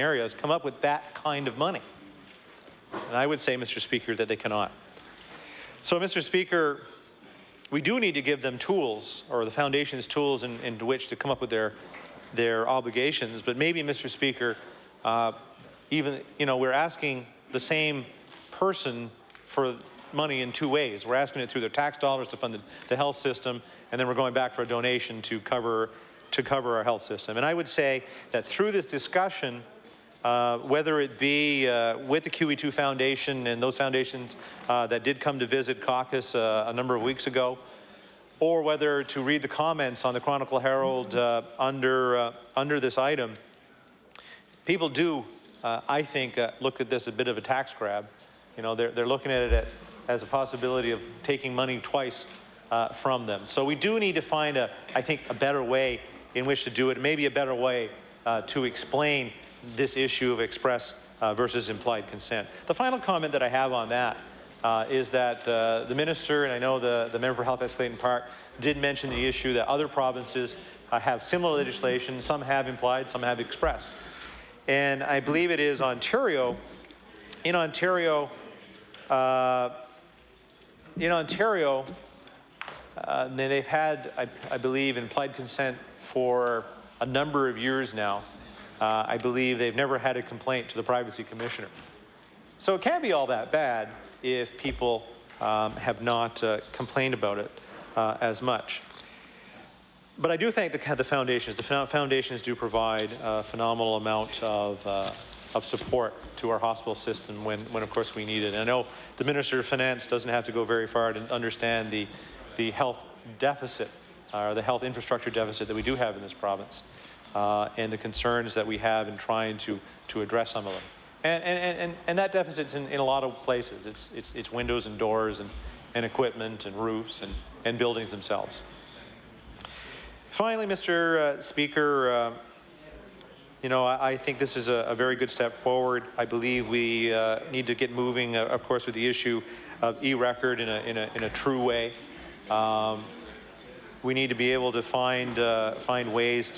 areas come up with that kind of money. And I would say, Mr. Speaker, that they cannot. So, Mr. Speaker, we do need to give them tools, or the foundation's tools in which to come up with their obligations. But maybe, Mr. Speaker, even, we're asking the same person for money in two ways. We're asking it through their tax dollars to fund the health system, and then we're going back for a donation to cover our health system. And I would say that through this discussion, whether it be with the QE2 Foundation and those foundations that did come to visit caucus a number of weeks ago, or whether to read the comments on the Chronicle Herald under this item, people do, I think, look at this as a bit of a tax grab. They're looking at it as a possibility of taking money twice from them. So we do need to find, I think, a better way in which to do it, maybe a better way to explain this issue of express versus implied consent. The final comment that I have on that is that the minister, and I know the member for Halifax-Clayton Park, did mention the issue that other provinces have similar legislation. Some have implied, some have expressed. And I believe it is Ontario. In Ontario, they've had, I believe, implied consent for a number of years now. I believe they've never had a complaint to the Privacy Commissioner. So it can't be all that bad if people have not complained about it as much. But I do think the foundations do provide a phenomenal amount of support to our hospital system when of course we need it. And I know the Minister of Finance doesn't have to go very far to understand the health deficit, or the health infrastructure deficit that we do have in this province, and the concerns that we have in trying to address some of them. And that deficit's in a lot of places. It's windows and doors and equipment and roofs and buildings themselves. Finally, Mr. Speaker, I think this is a very good step forward. I believe we need to get moving, of course, with the issue of e-record in a true way. We need to be able to find ways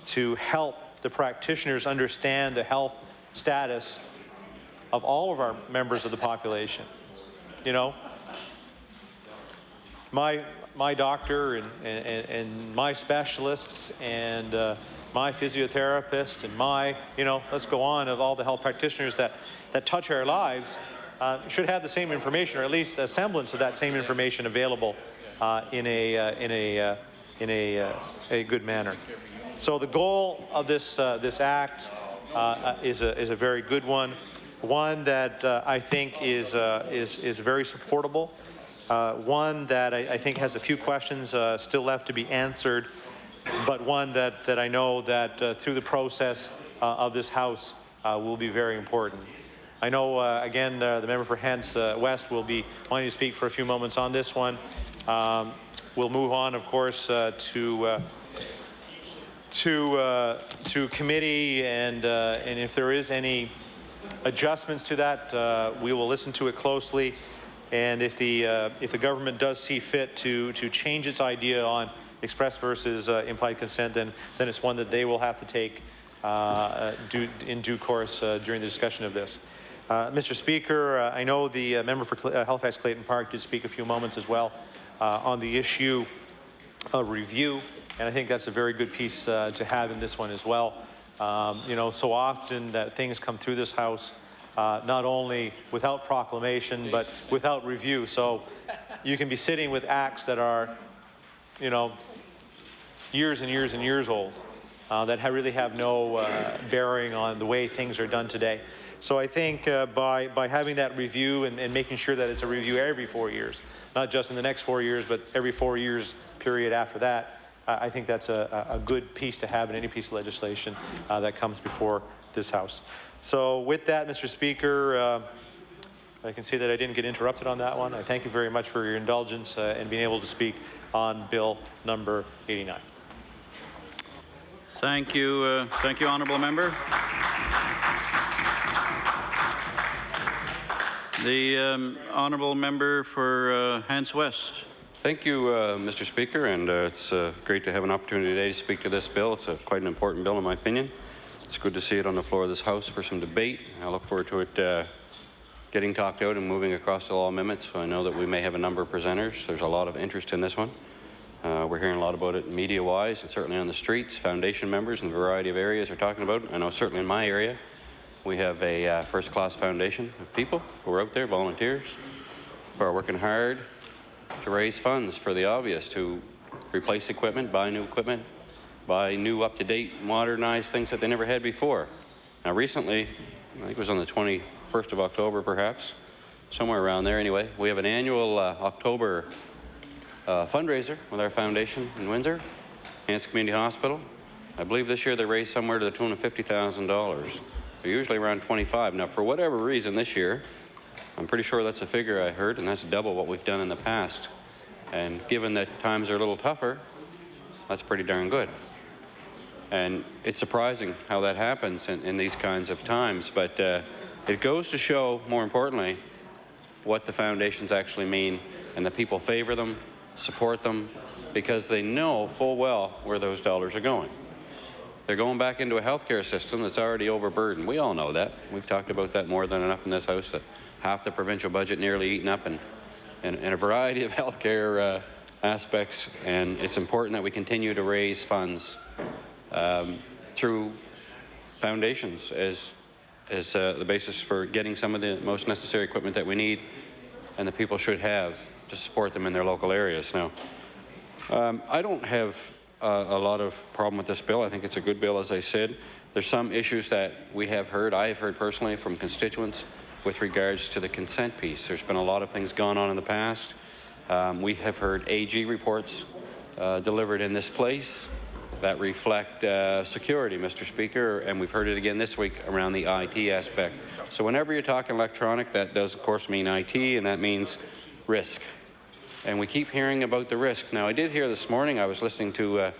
to help the practitioners understand the health status of all of our members of the population. My doctor and my specialists and my physiotherapist and my, let's go on, of all the health practitioners that touch our lives should have the same information, or at least a semblance of that same information available in a good manner. So the goal of this act is a very good one that I think is very supportable. One that I think has a few questions still left to be answered, but one that I know that through the process of this House will be very important. I know, again, the member for Hants West will be wanting to speak for a few moments on this one. We'll move on, of course, to committee, and if there is any adjustments to that, we will listen to it closely. And if the government does see fit to change its idea on express versus implied consent, then it's one that they will have to take in due course during the discussion of this. Mr. Speaker, I know the member for Halifax-Clayton Park did speak a few moments as well on the issue of review, and I think that's a very good piece to have in this one as well. So often that things come through this House not only without proclamation, but without review. So you can be sitting with acts that are, years and years and years old, that really have no bearing on the way things are done today. So I think by having that review and making sure that it's a review every 4 years, not just in the next 4 years, but every 4 years period after that, I think that's a good piece to have in any piece of legislation that comes before this House. So with that, Mr. Speaker, I can see that I didn't get interrupted on that one. I thank you very much for your indulgence in being able to speak on Bill number 89. Thank you, honourable member. The honourable member for Hants West. Thank you, Mr. Speaker, and it's great to have an opportunity today to speak to this bill. It's quite an important bill, in my opinion. It's good to see it on the floor of this House for some debate. I look forward to it getting talked out and moving across the law amendments. I know that we may have a number of presenters. There's a lot of interest in this one. We're hearing a lot about it media-wise and certainly on the streets. Foundation members in a variety of areas are talking about it. I know certainly in my area, we have a first-class foundation of people who are out there, volunteers, who are working hard to raise funds for the obvious, to replace equipment, buy new up-to-date, modernized things that they never had before. Now recently, I think it was on the 21st of October perhaps, somewhere around there anyway, we have an annual October fundraiser with our foundation in Windsor, Hants Community Hospital. I believe this year they raised somewhere to the tune of $50,000. They're usually around 25. Now for whatever reason this year, I'm pretty sure that's a figure I heard, and that's double what we've done in the past. And given that times are a little tougher, that's pretty darn good. And it's surprising how that happens in these kinds of times, but it goes to show, more importantly, what the foundations actually mean, and that people favor them, support them, because they know full well where those dollars are going. They're going back into a healthcare system that's already overburdened. We all know that. We've talked about that more than enough in this House, that half the provincial budget nearly eaten up in a variety of healthcare aspects, and it's important that we continue to raise funds through foundations as the basis for getting some of the most necessary equipment that we need and that people should have to support them in their local areas. Now, I don't have a lot of problem with this bill. I think it's a good bill, as I said. There's some issues that I have heard personally from constituents with regards to the consent piece. There's been a lot of things going on in the past. We have heard AG reports delivered in this place that reflect security, Mr. Speaker, and we've heard it again this week around the IT aspect. So whenever you're talking electronic, that does of course mean IT, and that means risk. And we keep hearing about the risk. Now I did hear this morning, I was listening to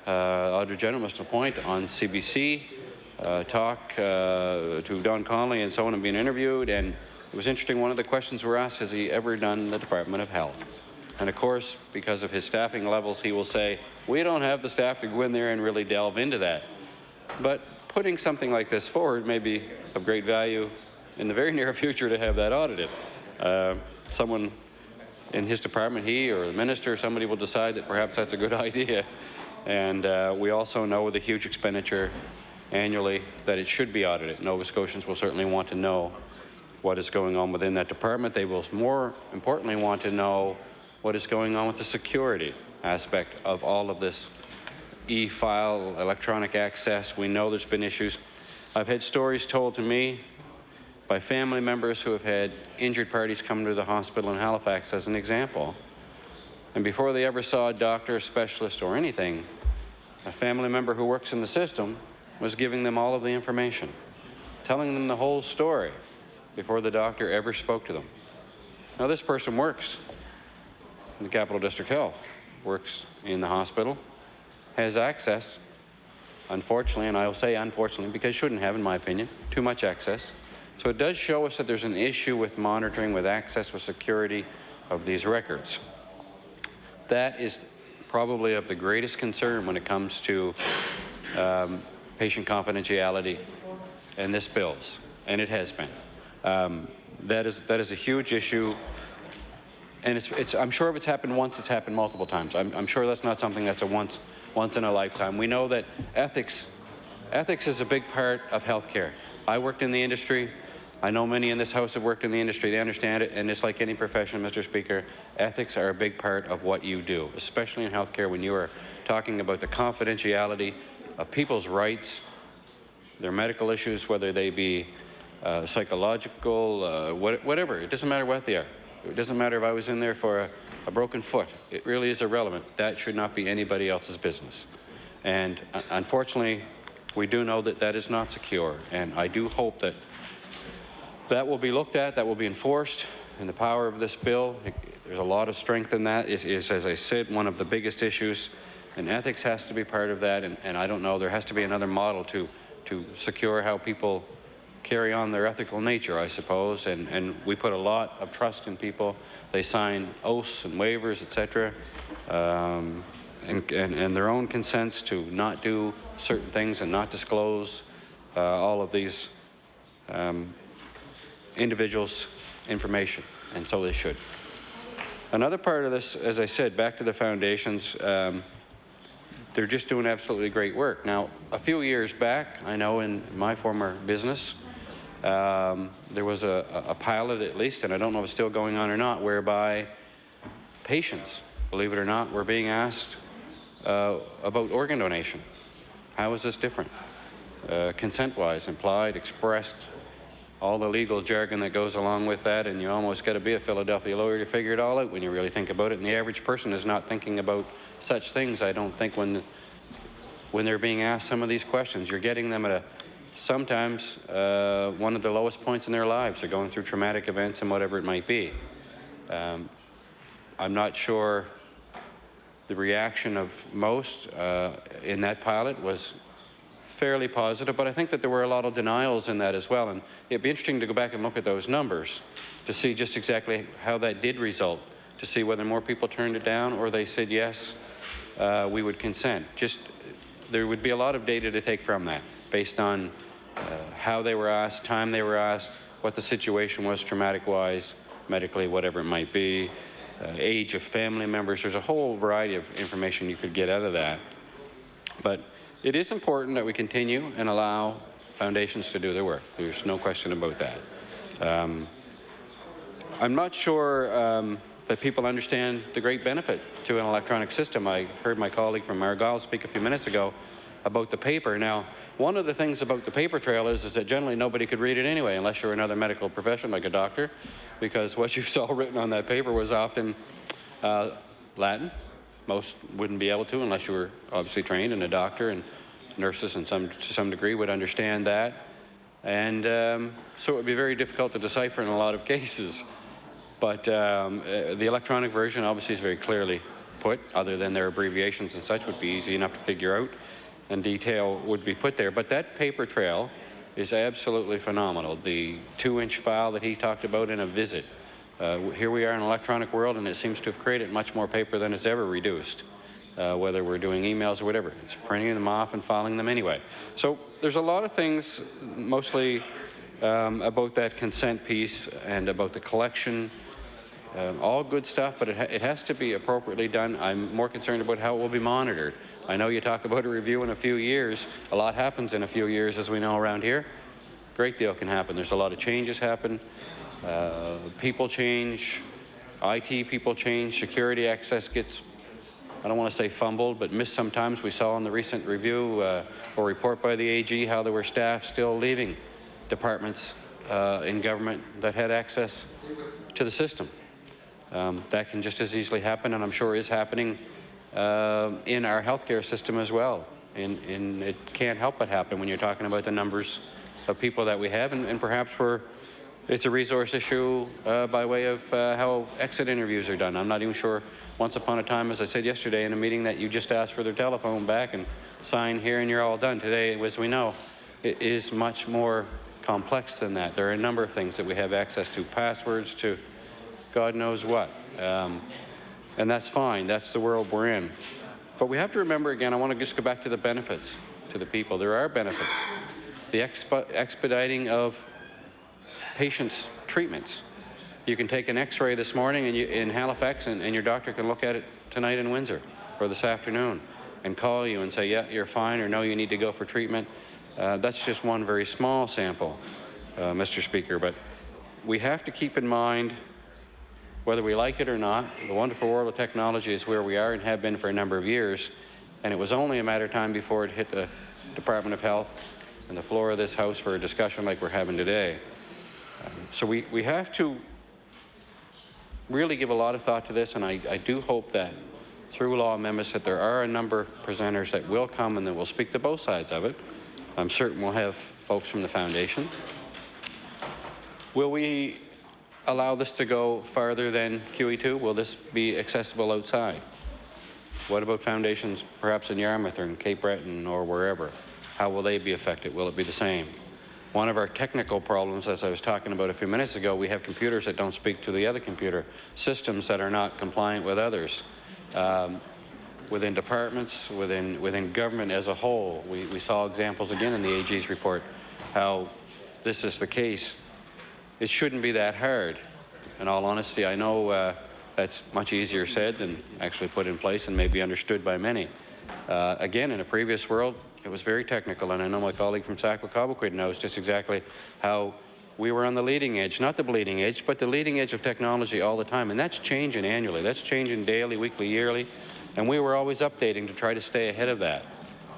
Auditor General Mr. Lapointe on CBC talk to Don Connolly and so on and being interviewed, and it was interesting. One of the questions were asked, has he ever done the Department of Health? And of course, because of his staffing levels, he will say, we don't have the staff to go in there and really delve into that. But putting something like this forward may be of great value in the very near future to have that audited. Someone in his department, he or the minister, somebody will decide that perhaps that's a good idea. And we also know with a huge expenditure annually that it should be audited. Nova Scotians will certainly want to know what is going on within that department. They will more importantly want to know what is going on with the security aspect of all of this e-file, electronic access. We know there's been issues. I've had stories told to me by family members who have had injured parties come to the hospital in Halifax as an example. And before they ever saw a doctor, a specialist, or anything, a family member who works in the system was giving them all of the information, telling them the whole story before the doctor ever spoke to them. Now this person works in the Capital District Health, works in the hospital, has access, unfortunately, and I will say unfortunately because shouldn't have in my opinion, too much access. So it does show us that there's an issue with monitoring, with access, with security of these records. That is probably of the greatest concern when it comes to patient confidentiality and this bills, and it has been. That is a huge issue, and I'm sure if it's happened once, it's happened multiple times. I'm sure that's not something that's a once in a lifetime. We know that ethics is a big part of healthcare. I worked in the industry. I know many in this House have worked in the industry. They understand it, and it's like any profession, Mr. Speaker, ethics are a big part of what you do, especially in healthcare when you are talking about the confidentiality of people's rights, their medical issues, whether they be psychological, whatever. It doesn't matter what they are. It doesn't matter if I was in there for a broken foot. It really is irrelevant. That should not be anybody else's business. And unfortunately, we do know that that is not secure, and I do hope that that will be looked at, that will be enforced, and the power of this bill, there's a lot of strength in that. It is, as I said, one of the biggest issues, and ethics has to be part of that, and I don't know, there has to be another model to secure how people carry on their ethical nature, I suppose, and we put a lot of trust in people. They sign oaths and waivers, etc., and their own consents to not do certain things and not disclose all of these individuals' information, and so they should. Another part of this, as I said, back to the foundations, they're just doing absolutely great work. Now, a few years back, I know in my former business, there was a pilot at least, and I don't know if it's still going on or not, whereby patients, believe it or not, were being asked about organ donation. How is this different? Consent-wise, implied, expressed, all the legal jargon that goes along with that, and you almost got to be a Philadelphia lawyer to figure it all out when you really think about it. And the average person is not thinking about such things, I don't think, when they're being asked some of these questions. You're getting them at sometimes one of the lowest points in their lives. They're going through traumatic events and whatever it might be. I'm not sure the reaction of most in that pilot was fairly positive, but I think that there were a lot of denials in that as well, and it'd be interesting to go back and look at those numbers to see just exactly how that did result, to see whether more people turned it down or they said yes, we would consent. There would be a lot of data to take from that based on how they were asked, time they were asked, what the situation was traumatic-wise, medically, whatever it might be, age of family members. There's a whole variety of information you could get out of that. But it is important that we continue and allow foundations to do their work. There's no question about that. I'm not sure that people understand the great benefit to an electronic system. I heard my colleague from Argyll speak a few minutes ago about the paper. Now, one of the things about the paper trail is that generally nobody could read it anyway, unless you're another medical profession like a doctor, because what you saw written on that paper was often Latin. Most wouldn't be able to unless you were obviously trained, and a doctor and nurses and to some degree would understand that. And so it would be very difficult to decipher in a lot of cases. But the electronic version obviously is very clearly put, other than their abbreviations and such would be easy enough to figure out, and detail would be put there. But that paper trail is absolutely phenomenal. The 2-inch file that he talked about in a visit. Here we are in an electronic world, and it seems to have created much more paper than it's ever reduced, whether we're doing emails or whatever. It's printing them off and filing them anyway. So there's a lot of things, mostly about that consent piece and about the collection. All good stuff, but it has to be appropriately done. I'm more concerned about how it will be monitored. I know you talk about a review in a few years. A lot happens in a few years, as we know around here. Great deal can happen. There's a lot of changes happen. People change, IT people change, security access gets, I don't want to say fumbled, but missed sometimes. We saw in the recent review or report by the AG how there were staff still leaving departments in government that had access to the system. That can just as easily happen, and I'm sure is happening in our healthcare system as well. And it can't help but happen when you're talking about the numbers of people that we have, and perhaps it's a resource issue by way of how exit interviews are done. I'm not even sure. Once upon a time, as I said yesterday in a meeting, that you just ask for their telephone back and sign here and you're all done. Today, as we know, it is much more complex than that. There are a number of things that we have access to, passwords to God knows what. And that's fine. That's the world we're in. But we have to remember, again, I want to just go back to the benefits to the people. There are benefits. The expediting of patients' treatments. You can take an x-ray this morning in Halifax, and your doctor can look at it tonight in Windsor or this afternoon and call you and say, yeah, you're fine, or no, you need to go for treatment. That's just one very small sample, Mr. Speaker. But we have to keep in mind, whether we like it or not, the wonderful world of technology is where we are and have been for a number of years, and it was only a matter of time before it hit the Department of Health and the floor of this House for a discussion like we're having today. So we have to really give a lot of thought to this, and I do hope that through law amendments that there are a number of presenters that will come and that will speak to both sides of it. I'm certain we'll have folks from the Foundation. Will we allow this to go farther than QE2? Will this be accessible outside? What about foundations perhaps in Yarmouth or in Cape Breton or wherever? How will they be affected? Will it be the same? One of our technical problems, as I was talking about a few minutes ago, we have computers that don't speak to the other computer, systems that are not compliant with others. Within departments, within government as a whole, we saw examples again in the AG's report how this is the case, it shouldn't be that hard. In all honesty, I know that's much easier said than actually put in place and maybe understood by many. Again, in a previous world, it was very technical, and I know my colleague from Sackville-Cobequid knows just exactly how we were on the leading edge, not the bleeding edge, but the leading edge of technology all the time, and that's changing annually. That's changing daily, weekly, yearly, and we were always updating to try to stay ahead of that.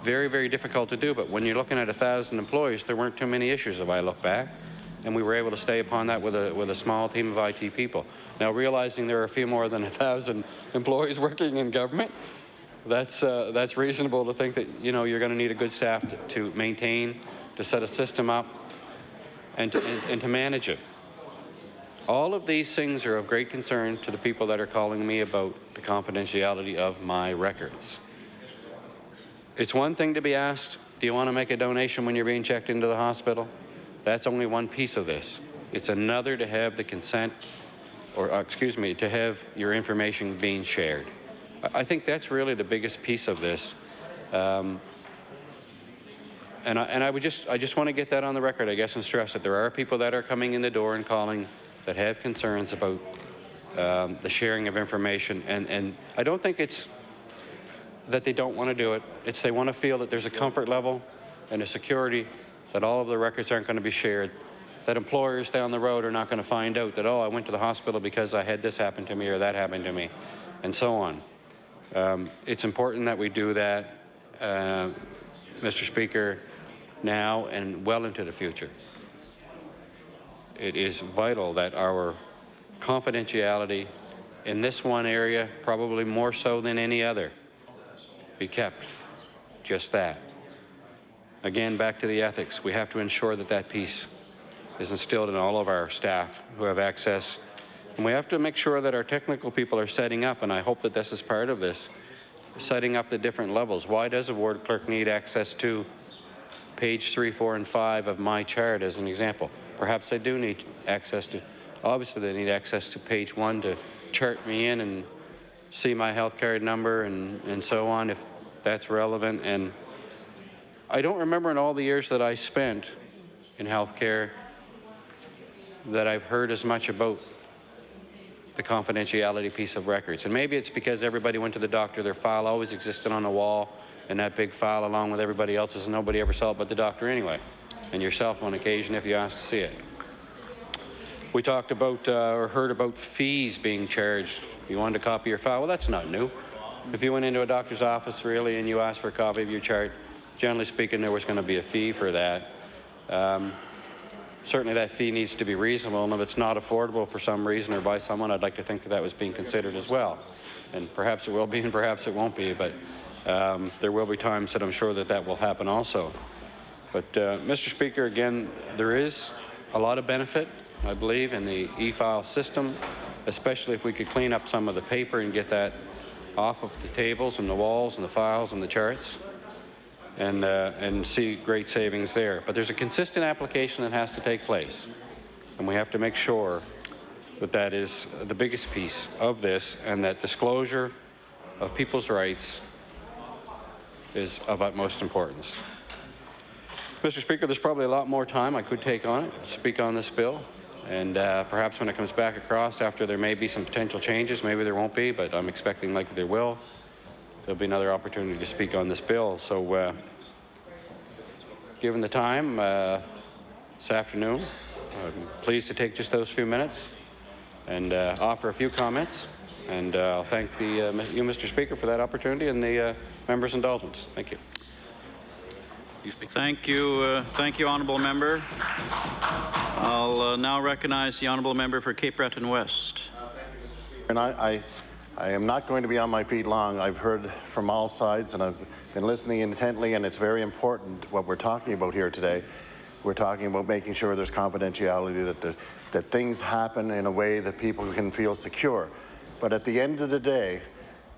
Very, very difficult to do, but when you're looking at 1,000 employees, there weren't too many issues if I look back, and we were able to stay upon that with a small team of IT people. Now, realizing there are a few more than 1,000 employees working in government, that's reasonable to think that, you know, you're going to need a good staff to maintain, to set a system up, and to manage it. All of these things are of great concern to the people that are calling me about the confidentiality of my records. It's one thing to be asked, do you want to make a donation when you're being checked into the hospital? That's only one piece of this. It's another to have the consent, or excuse me, to have your information being shared. I think that's really the biggest piece of this. And I just want to get that on the record, I guess, and stress that there are people that are coming in the door and calling that have concerns about the sharing of information. And I don't think it's that they don't want to do it. It's they want to feel that there's a comfort level and a security that all of the records aren't going to be shared, that employers down the road are not going to find out that, oh, I went to the hospital because I had this happen to me or that happened to me, and so on. It's important that we do that, Mr. Speaker, now and well into the future. It is vital that our confidentiality in this one area, probably more so than any other, be kept just that. Again, back to the ethics. We have to ensure that that piece is instilled in all of our staff who have access. And we have to make sure that our technical people are setting up, and I hope that this is part of this, setting up the different levels. Why does a ward clerk need access to page 3, 4, and 5 of my chart as an example? Perhaps they do need access to, obviously they need access to page 1 to chart me in and see my health card number and so on, if that's relevant. And I don't remember in all the years that I spent in healthcare that I've heard as much about the confidentiality piece of records. And maybe it's because everybody went to the doctor, their file always existed on the wall, and that big file along with everybody else's, and nobody ever saw it but the doctor anyway, and yourself on occasion if you asked to see it. We talked about or heard about fees being charged. You wanted a copy of your file? Well, that's not new. If you went into a doctor's office really and you asked for a copy of your chart, generally speaking, there was going to be a fee for that. Certainly that fee needs to be reasonable, and if it's not affordable for some reason or by someone, I'd like to think that that was being considered as well. And perhaps it will be and perhaps it won't be, but there will be times that I'm sure that that will happen also. But Mr. Speaker, again, there is a lot of benefit, I believe, in the e-file system, especially if we could clean up some of the paper and get that off of the tables and the walls and the files and the charts, and see great savings there. But there's a consistent application that has to take place, and we have to make sure that that is the biggest piece of this, and that disclosure of people's rights is of utmost importance. Mr. Speaker, there's probably a lot more time I could take on it, speak on this bill, and perhaps when it comes back across after there may be some potential changes, maybe there won't be, but I'm expecting likely there will. There'll be another opportunity to speak on this bill. So given the time this afternoon, I'm pleased to take just those few minutes and offer a few comments. And I'll thank you, Mr. Speaker, for that opportunity and the members' indulgence. Thank you. Thank you, honourable member. I'll now recognize the honourable member for Cape Breton West. And I am not going to be on my feet long. I've heard from all sides, and I've been listening intently, and it's very important what we're talking about here today. We're talking about making sure there's confidentiality, that things happen in a way that people can feel secure. But at the end of the day,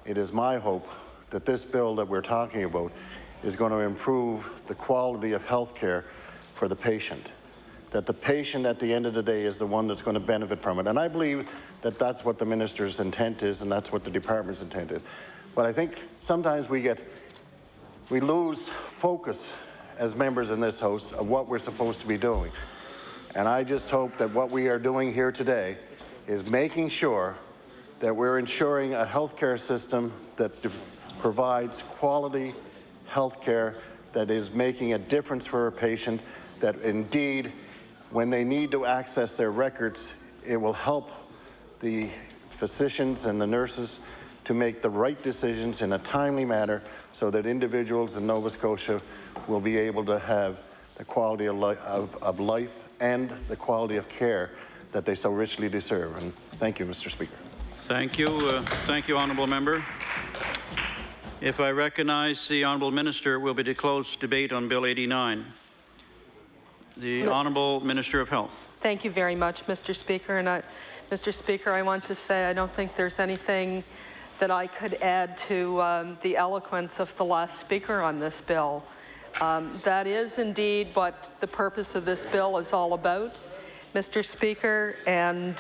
it is my hope that this bill that we're talking about is going to improve the quality of health care for the patient. That the patient at the end of the day is the one that's going to benefit from it. And I believe that that's what the minister's intent is, and that's what the department's intent is. But I think sometimes we lose focus as members in this House of what we're supposed to be doing. And I just hope that what we are doing here today is making sure that we're ensuring a healthcare system that provides quality healthcare that is making a difference for a patient, that indeed, when they need to access their records, it will help the physicians and the nurses to make the right decisions in a timely manner so that individuals in Nova Scotia will be able to have the quality of life and the quality of care that they so richly deserve. And thank you, Mr. Speaker. Thank you. Thank you, Honourable Member. If I recognize the Honourable Minister, will be to close debate on Bill 89. The Honourable Minister of Health. Thank you very much, Mr. Speaker. And Mr. Speaker, I want to say I don't think there's anything that I could add to the eloquence of the last speaker on this bill. That is indeed what the purpose of this bill is all about, Mr. Speaker, and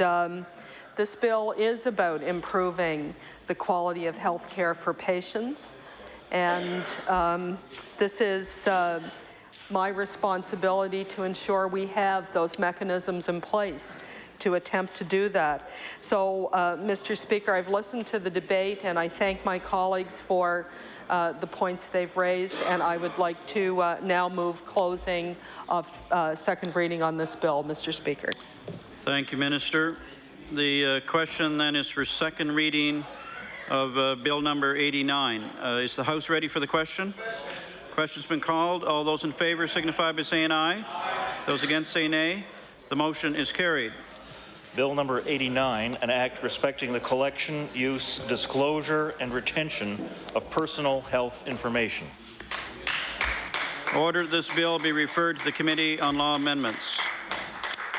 this bill is about improving the quality of health care for patients, and this is my responsibility to ensure we have those mechanisms in place to attempt to do that. So, Mr. Speaker, I've listened to the debate and I thank my colleagues for the points they've raised, and I would like to now move closing of second reading on this bill, Mr. Speaker. Thank you, Minister. The question then is for second reading of Bill number 89. Is the House ready for the question? Question's been called. All those in favour signify by saying aye. Those against say nay. The motion is carried. Bill number 89, an act respecting the collection, use, disclosure, and retention of personal health information. Order that this bill be referred to the Committee on Law Amendments.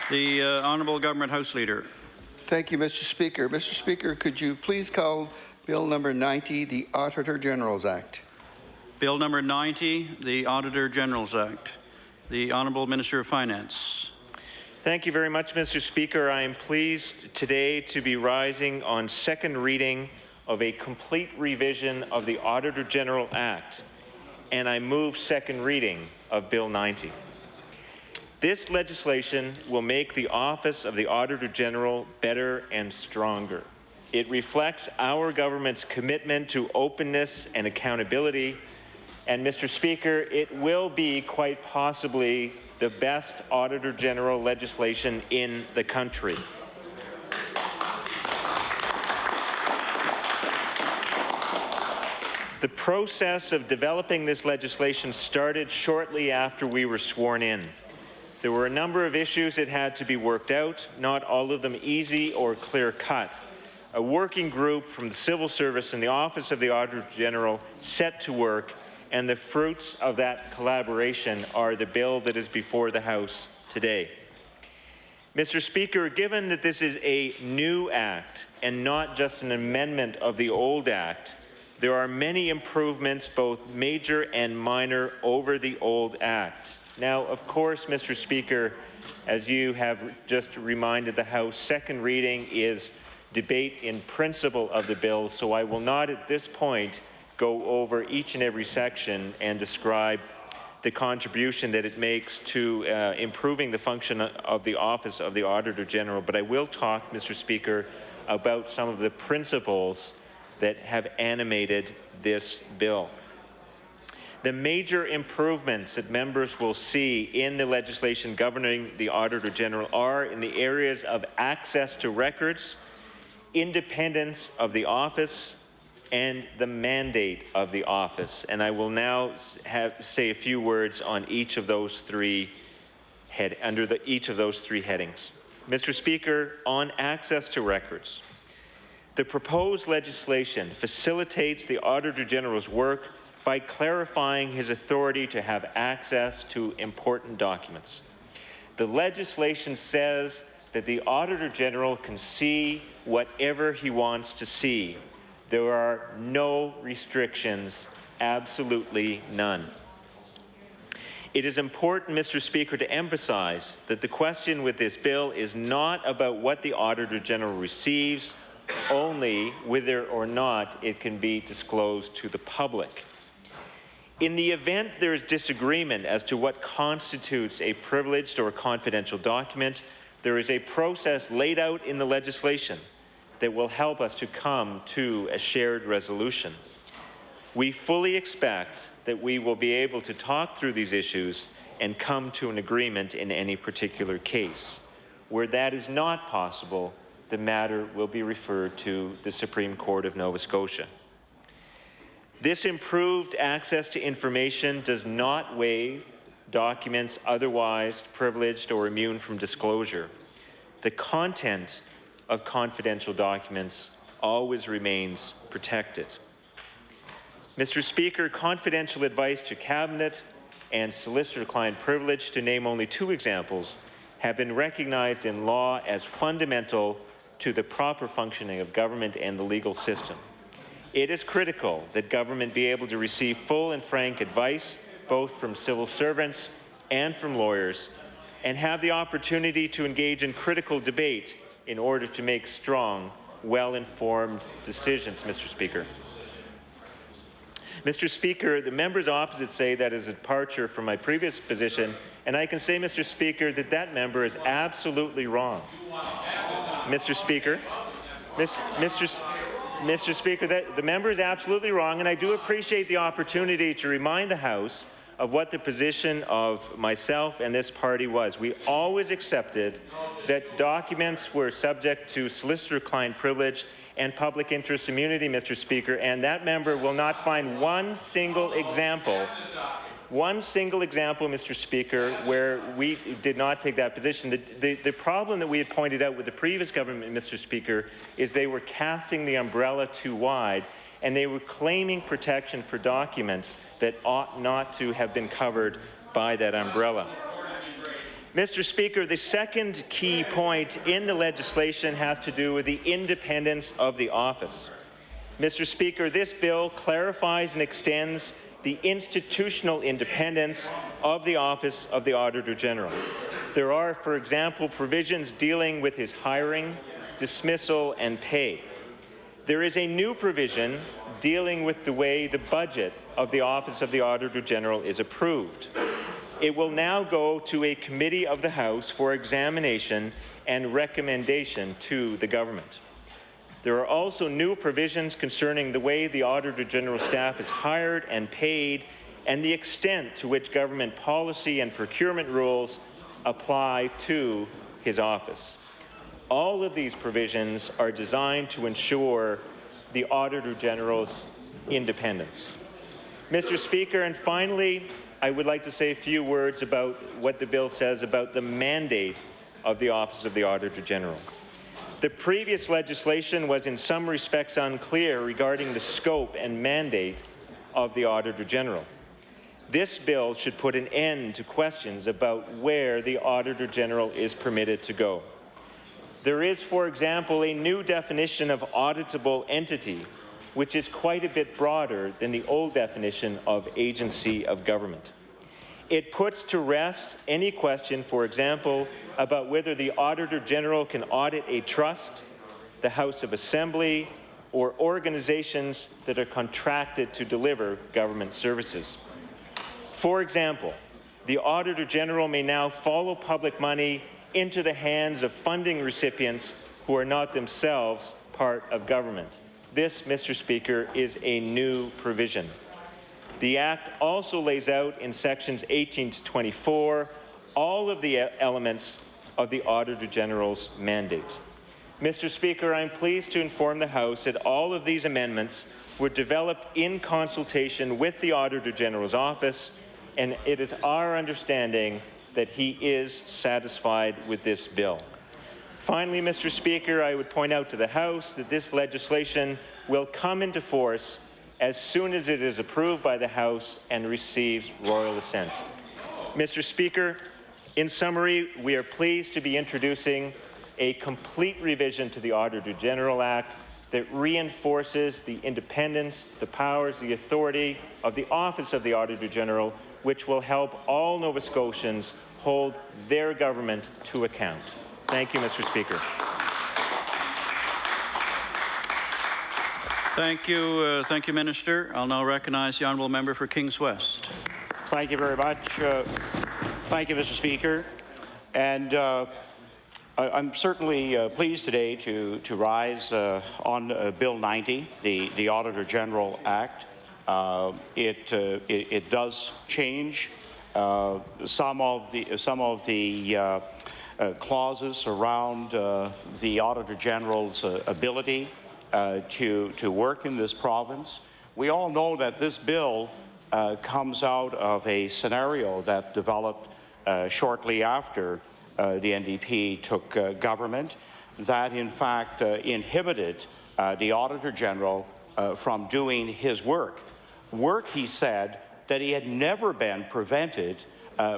The Honourable Government House Leader. Thank you, Mr. Speaker. Mr. Speaker, could you please call Bill number 90, the Auditor General's Act? Bill number 90, the Auditor General's Act. The Honourable Minister of Finance. Thank you very much, Mr. Speaker. I am pleased today to be rising on second reading of a complete revision of the Auditor General Act, and I move second reading of Bill 90. This legislation will make the Office of the Auditor General better and stronger. It reflects our government's commitment to openness and accountability, and Mr. Speaker, it will be quite possibly the best Auditor General legislation in the country. The process of developing this legislation started shortly after we were sworn in. There were a number of issues that had to be worked out, not all of them easy or clear-cut. A working group from the Civil Service and the Office of the Auditor General set to work, and the fruits of that collaboration are the bill that is before the House today. Mr. Speaker, given that this is a new act and not just an amendment of the old act, there are many improvements, both major and minor, over the old act. Now, of course, Mr. Speaker, as you have just reminded the House, second reading is debate in principle of the bill, so I will not at this point go over each and every section and describe the contribution that it makes to improving the function of the Office of the Auditor General, but I will talk, Mr. Speaker, about some of the principles that have animated this bill. The major improvements that members will see in the legislation governing the Auditor General are in the areas of access to records, independence of the office, and the mandate of the office. And I will now say a few words on each of those three each of those three headings. Mr. Speaker, on access to records, the proposed legislation facilitates the Auditor General's work by clarifying his authority to have access to important documents. The legislation says that the Auditor General can see whatever he wants to see. There are no restrictions, absolutely none. It is important, Mr. Speaker, to emphasize that the question with this bill is not about what the Auditor General receives, only whether or not it can be disclosed to the public. In the event there is disagreement as to what constitutes a privileged or confidential document, there is a process laid out in the legislation that will help us to come to a shared resolution. We fully expect that we will be able to talk through these issues and come to an agreement in any particular case. Where that is not possible, the matter will be referred to the Supreme Court of Nova Scotia. This improved access to information does not waive documents otherwise privileged or immune from disclosure. The content of confidential documents always remains protected. Mr. Speaker, confidential advice to Cabinet and solicitor-client privilege, to name only two examples, have been recognized in law as fundamental to the proper functioning of government and the legal system. It is critical that government be able to receive full and frank advice, both from civil servants and from lawyers, and have the opportunity to engage in critical debate in order to make strong, well-informed decisions, Mr. Speaker. Mr. Speaker, the members opposite say that is a departure from my previous position, and I can say, Mr. Speaker, that that member is absolutely wrong. Mr. Speaker, Mr. Speaker, the member is absolutely wrong, and I do appreciate the opportunity to remind the House of what the position of myself and this party was. We always accepted that documents were subject to solicitor-client privilege and public interest immunity, Mr. Speaker, and that member will not find one single example, Mr. Speaker, where we did not take that position. The problem that we had pointed out with the previous government, Mr. Speaker, is they were casting the umbrella too wide, and they were claiming protection for documents that ought not to have been covered by that umbrella. Mr. Speaker, the second key point in the legislation has to do with the independence of the office. Mr. Speaker, this bill clarifies and extends the institutional independence of the Office of the Auditor General. There are, for example, provisions dealing with his hiring, dismissal, and pay. There is a new provision dealing with the way the budget of the Office of the Auditor General is approved. It will now go to a committee of the House for examination and recommendation to the government. There are also new provisions concerning the way the Auditor General staff is hired and paid, and the extent to which government policy and procurement rules apply to his office. All of these provisions are designed to ensure the Auditor General's independence. Mr. Speaker, and finally, I would like to say a few words about what the bill says about the mandate of the Office of the Auditor General. The previous legislation was in some respects unclear regarding the scope and mandate of the Auditor General. This bill should put an end to questions about where the Auditor General is permitted to go. There is, for example, a new definition of auditable entity, which is quite a bit broader than the old definition of agency of government. It puts to rest any question, for example, about whether the Auditor General can audit a trust, the House of Assembly, or organizations that are contracted to deliver government services. For example, the Auditor General may now follow public money into the hands of funding recipients who are not themselves part of government. This, Mr. Speaker, is a new provision. The Act also lays out in sections 18 to 24 all of the elements of the Auditor General's mandate. Mr. Speaker, I'm pleased to inform the House that all of these amendments were developed in consultation with the Auditor General's office, and it is our understanding that he is satisfied with this bill. Finally, Mr. Speaker, I would point out to the House that this legislation will come into force as soon as it is approved by the House and receives royal assent. Mr. Speaker, in summary, we are pleased to be introducing a complete revision to the Auditor General Act that reinforces the independence, the powers, the authority of the Office of the Auditor General, which will help all Nova Scotians hold their government to account. Thank you, Mr. Speaker. Thank you, Minister. I'll now recognize the honourable member for Kings West. Thank you very much. Thank you, Mr. Speaker. And I'm certainly pleased today to rise on Bill 90, the Auditor General Act. It does change some of the clauses around the Auditor General's ability to work in this province. We all know that this bill comes out of a scenario that developed shortly after the NDP took government, that in fact inhibited the Auditor General from doing his work. Work, he said, that he had never been prevented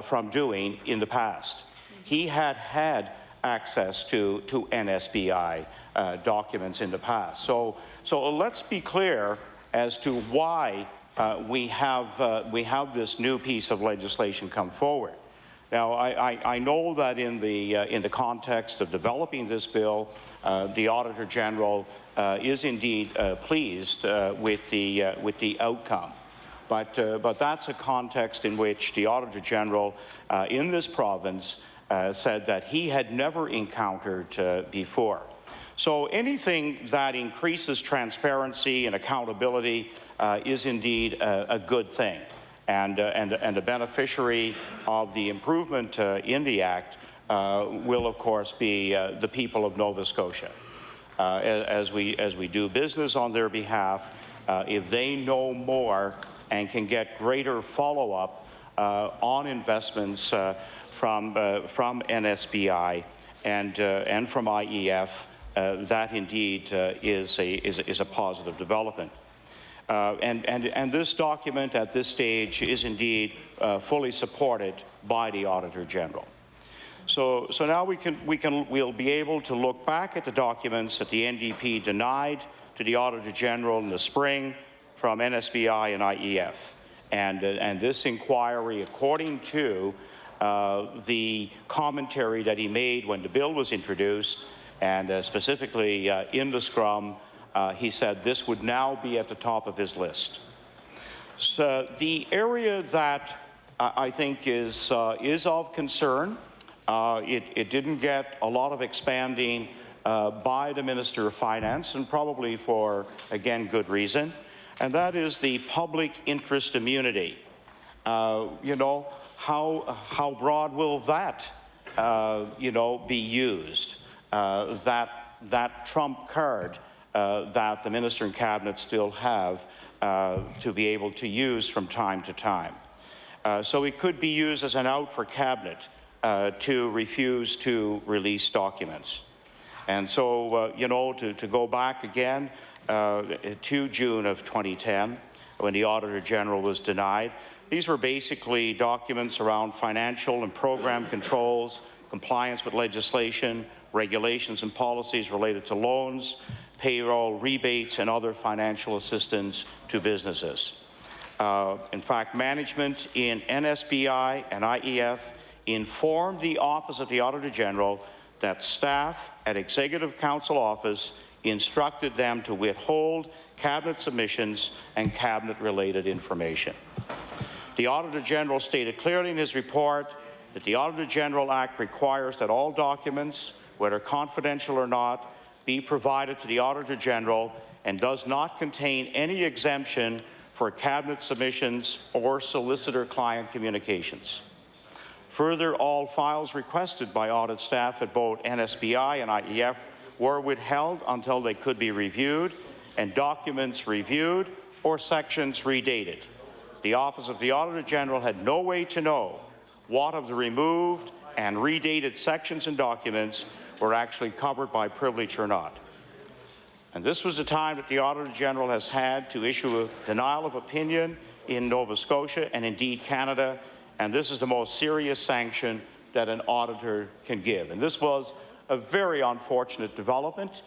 from doing in the past. He had access to NSBI documents in the past. So let's be clear as to why we have this new piece of legislation come forward. Now, I know that in the context of developing this bill, the Auditor General is indeed pleased with the outcome. But that's a context in which the Auditor General in this province said that he had never encountered before. So anything that increases transparency and accountability is indeed a good thing. And a beneficiary of the improvement in the Act will, of course, be the people of Nova Scotia. As we do business on their behalf, if they know more and can get greater follow-up on investments from NSBI and from IEF, that indeed is a positive development. And this document at this stage is indeed fully supported by the Auditor General. So now we'll be able to look back at the documents that the NDP denied to the Auditor General in the spring from NSBI and IEF. And this inquiry, according to the commentary that he made when the bill was introduced, and specifically in the scrum, he said this would now be at the top of his list. So the area that I think is of concern, it didn't get a lot of expanding by the Minister of Finance, and probably for, again, good reason, and that is the public interest immunity. You know, how broad will that, you know, be used? That trump card that the Minister and Cabinet still have to be able to use from time to time. So it could be used as an out for Cabinet to refuse to release documents. And so, you know, to go back again to June of 2010, when the Auditor General was denied, these were basically documents around financial and program controls, compliance with legislation, regulations and policies related to loans, payroll, rebates, and other financial assistance to businesses. In fact, management in NSBI and IEF informed the Office of the Auditor General that staff at Executive Council Office instructed them to withhold Cabinet submissions and Cabinet-related information. The Auditor General stated clearly in his report that the Auditor General Act requires that all documents, whether confidential or not, be provided to the Auditor General and does not contain any exemption for Cabinet submissions or solicitor-client communications. Further, all files requested by audit staff at both NSBI and IEF were withheld until they could be reviewed, and documents reviewed or sections redated. The Office of the Auditor General had no way to know what of the removed and redated sections and documents were actually covered by privilege or not. And this was the time that the Auditor General has had to issue a denial of opinion in Nova Scotia and indeed Canada, and this is the most serious sanction that an auditor can give. And this was a very unfortunate development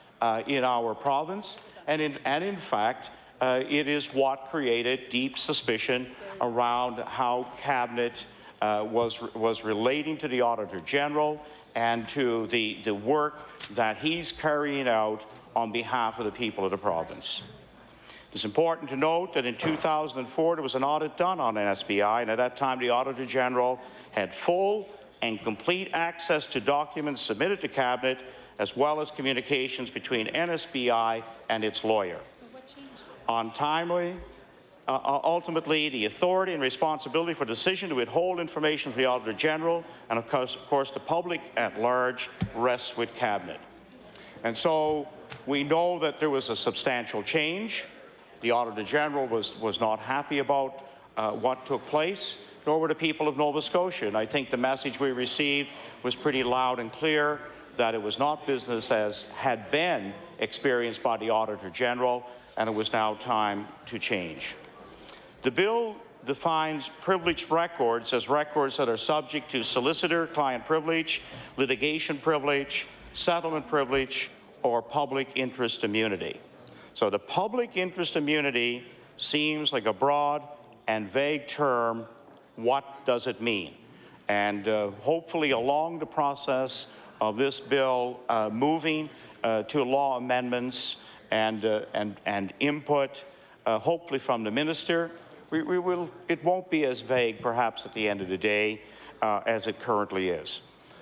in our province, and in fact, it is what created deep suspicion around how Cabinet was relating to the Auditor General and to the work that he's carrying out on behalf of the people of the province. It's important to note that in 2004, there was an audit done on NSBI, and at that time, the Auditor General had full and complete access to documents submitted to Cabinet, as well as communications between NSBI and its lawyer. So what changed? Ultimately, the authority and responsibility for decision to withhold information from the Auditor General and, of course, the public at large rests with Cabinet. And so we know that there was a substantial change. The Auditor General was not happy about what took place, nor were the people of Nova Scotia. And I think the message we received was pretty loud and clear that it was not business as had been experienced by the Auditor General, and it was now time to change. The bill defines privileged records as records that are subject to solicitor-client privilege, litigation privilege, settlement privilege, or public interest immunity. So the public interest immunity seems like a broad and vague term. What does it mean? And hopefully along the process of this bill moving to law amendments and input, hopefully from the minister, it won't be as vague perhaps at the end of the day as it currently is.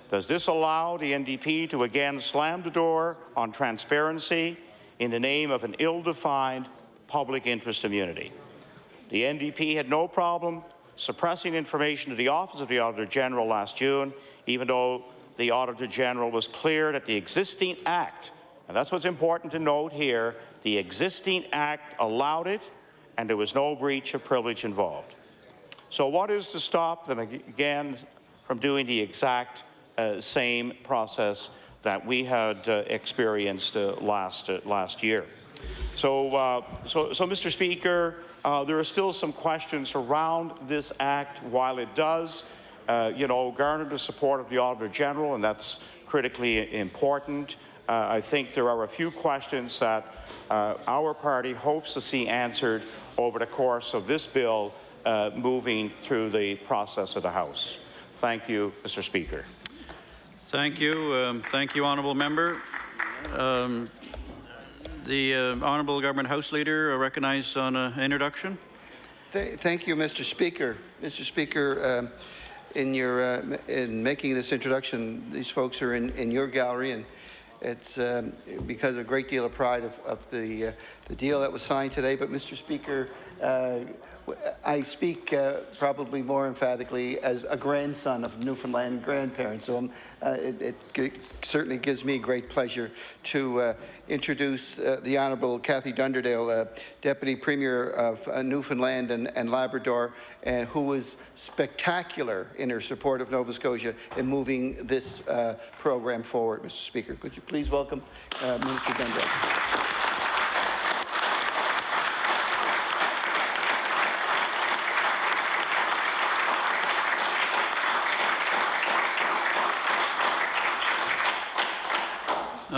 Does this allow the NDP to again slam the door on transparency in the name of an ill-defined public interest immunity? The NDP had no problem suppressing information to the Office of the Auditor General last June, even though the Auditor General was clear that the existing Act, and that's what's important to note here, the existing Act allowed it, and there was no breach of privilege involved. So what is to stop them again from doing the exact same process that we had experienced last year? So, Mr. Speaker, there are still some questions around this Act. While it does, garner the support of the Auditor General, and that's critically important, I think there are a few questions that our party hopes to see answered over the course of this bill moving through the process of the House. Thank you, Mr. Speaker. Thank you. Thank you, Honourable Member. The Honourable Government House Leader recognized on introduction. Thank you, Mr. Speaker. Mr. Speaker, in making this introduction, these folks are in your gallery, and it's because of a great deal of pride of the deal that was signed today. But, Mr. Speaker, I speak probably more emphatically as a grandson of Newfoundland grandparents, so it certainly gives me great pleasure to introduce the Honourable Cathy Dunderdale, Deputy Premier of Newfoundland and Labrador, and who was spectacular in her support of Nova Scotia in moving this program forward. Mr. Speaker, could you please welcome Minister Dunderdale?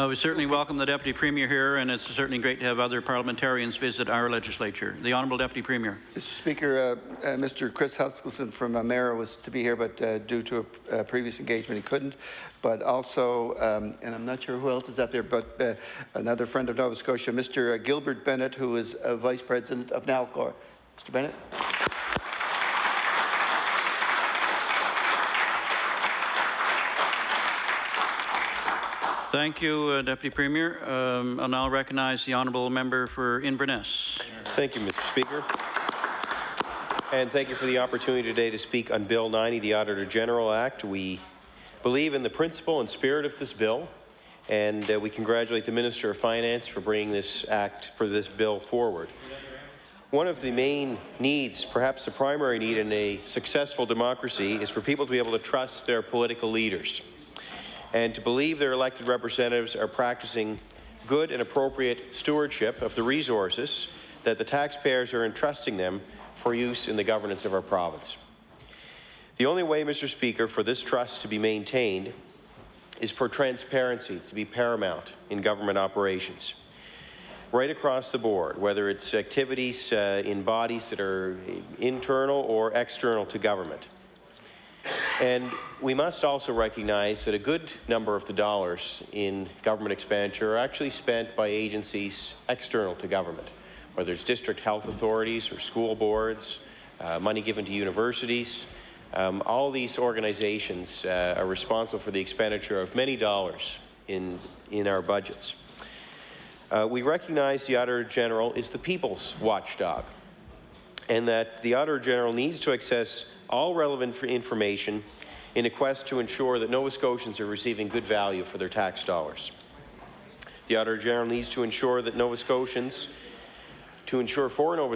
We certainly welcome the Deputy Premier here, and it's certainly great to have other parliamentarians visit our legislature. The Honourable Deputy Premier. Mr. Speaker, Mr. Chris Huskelson from Mara was to be here, but due to a previous engagement, he couldn't. But also, and I'm not sure who else is up there, but another friend of Nova Scotia, Mr. Gilbert Bennett, who is Vice President of Nalcor. Mr. Bennett. Thank you, Deputy Premier. I'll now recognize the Honourable Member for Inverness. Thank you, Mr. Speaker. And thank you for the opportunity today to speak on Bill 90, the Auditor General Act. We believe in the principle and spirit of this bill, and we congratulate the Minister of Finance for bringing this bill forward. One of the main needs, perhaps the primary need in a successful democracy, is for people to be able to trust their political leaders and to believe their elected representatives are practicing good and appropriate stewardship of the resources that the taxpayers are entrusting them for use in the governance of our province. The only way, Mr. Speaker, for this trust to be maintained is for transparency to be paramount in government operations, right across the board, whether it's activities in bodies that are internal or external to government. And we must also recognize that a good number of the dollars in government expenditure are actually spent by agencies external to government, whether it's district health authorities or school boards, money given to universities. All these organizations are responsible for the expenditure of many dollars in our budgets. We recognize the Auditor General is the people's watchdog, and that the Auditor General needs to access all relevant information in a quest to ensure that Nova Scotians are receiving good value for their tax dollars. The Auditor General needs to ensure that for Nova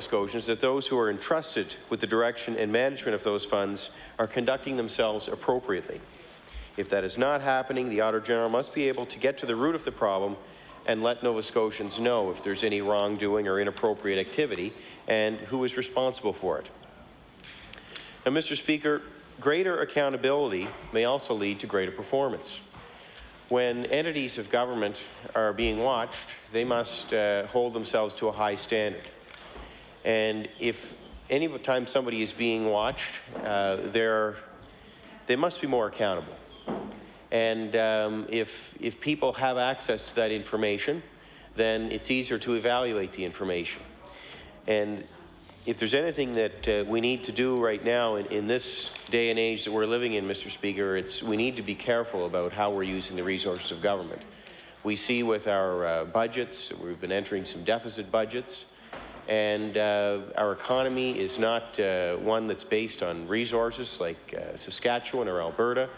Scotians that those who are entrusted with the direction and management of those funds are conducting themselves appropriately. If that is not happening, the Auditor General must be able to get to the root of the problem and let Nova Scotians know if there's any wrongdoing or inappropriate activity and who is responsible for it. Now, Mr. Speaker, greater accountability may also lead to greater performance. When entities of government are being watched, they must hold themselves to a high standard. And if any time somebody is being watched, they must be more accountable. And if people have access to that information, then it's easier to evaluate the information. And if there's anything that we need to do right now in this day and age that we're living in, Mr. Speaker, we need to be careful about how we're using the resources of government. We see with our budgets, we've been entering some deficit budgets, and our economy is not one that's based on resources like Saskatchewan or Alberta.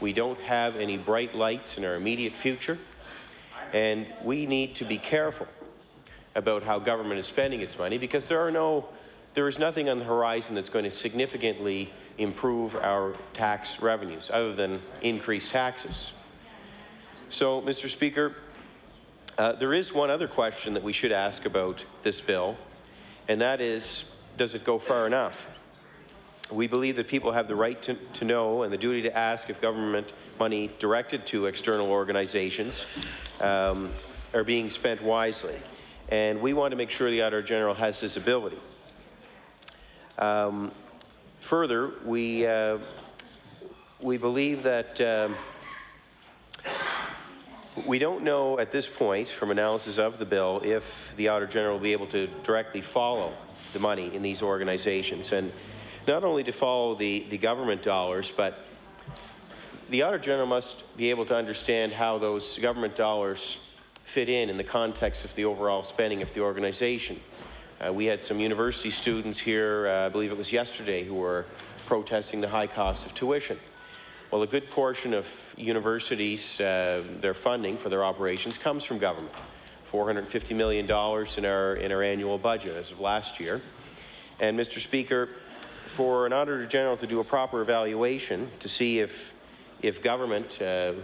We don't have any bright lights in our immediate future, and we need to be careful about how government is spending its money, because there is nothing on the horizon that's going to significantly improve our tax revenues other than increased taxes. So, Mr. Speaker, there is one other question that we should ask about this bill, and that is, does it go far enough? We believe that people have the right to know and the duty to ask if government money directed to external organizations are being spent wisely. And we want to make sure the Auditor General has this ability. Further, we believe that we don't know at this point, from analysis of the bill, if the Auditor General will be able to directly follow the money in these organizations. And not only to follow the government dollars, but the Auditor General must be able to understand how those government dollars fit in the context of the overall spending of the organization. We had some university students here, I believe it was yesterday, who were protesting the high cost of tuition. Well, a good portion of universities, their funding for their operations comes from government. $450 million in our annual budget as of last year. And Mr. Speaker, for an Auditor General to do a proper evaluation to see if government,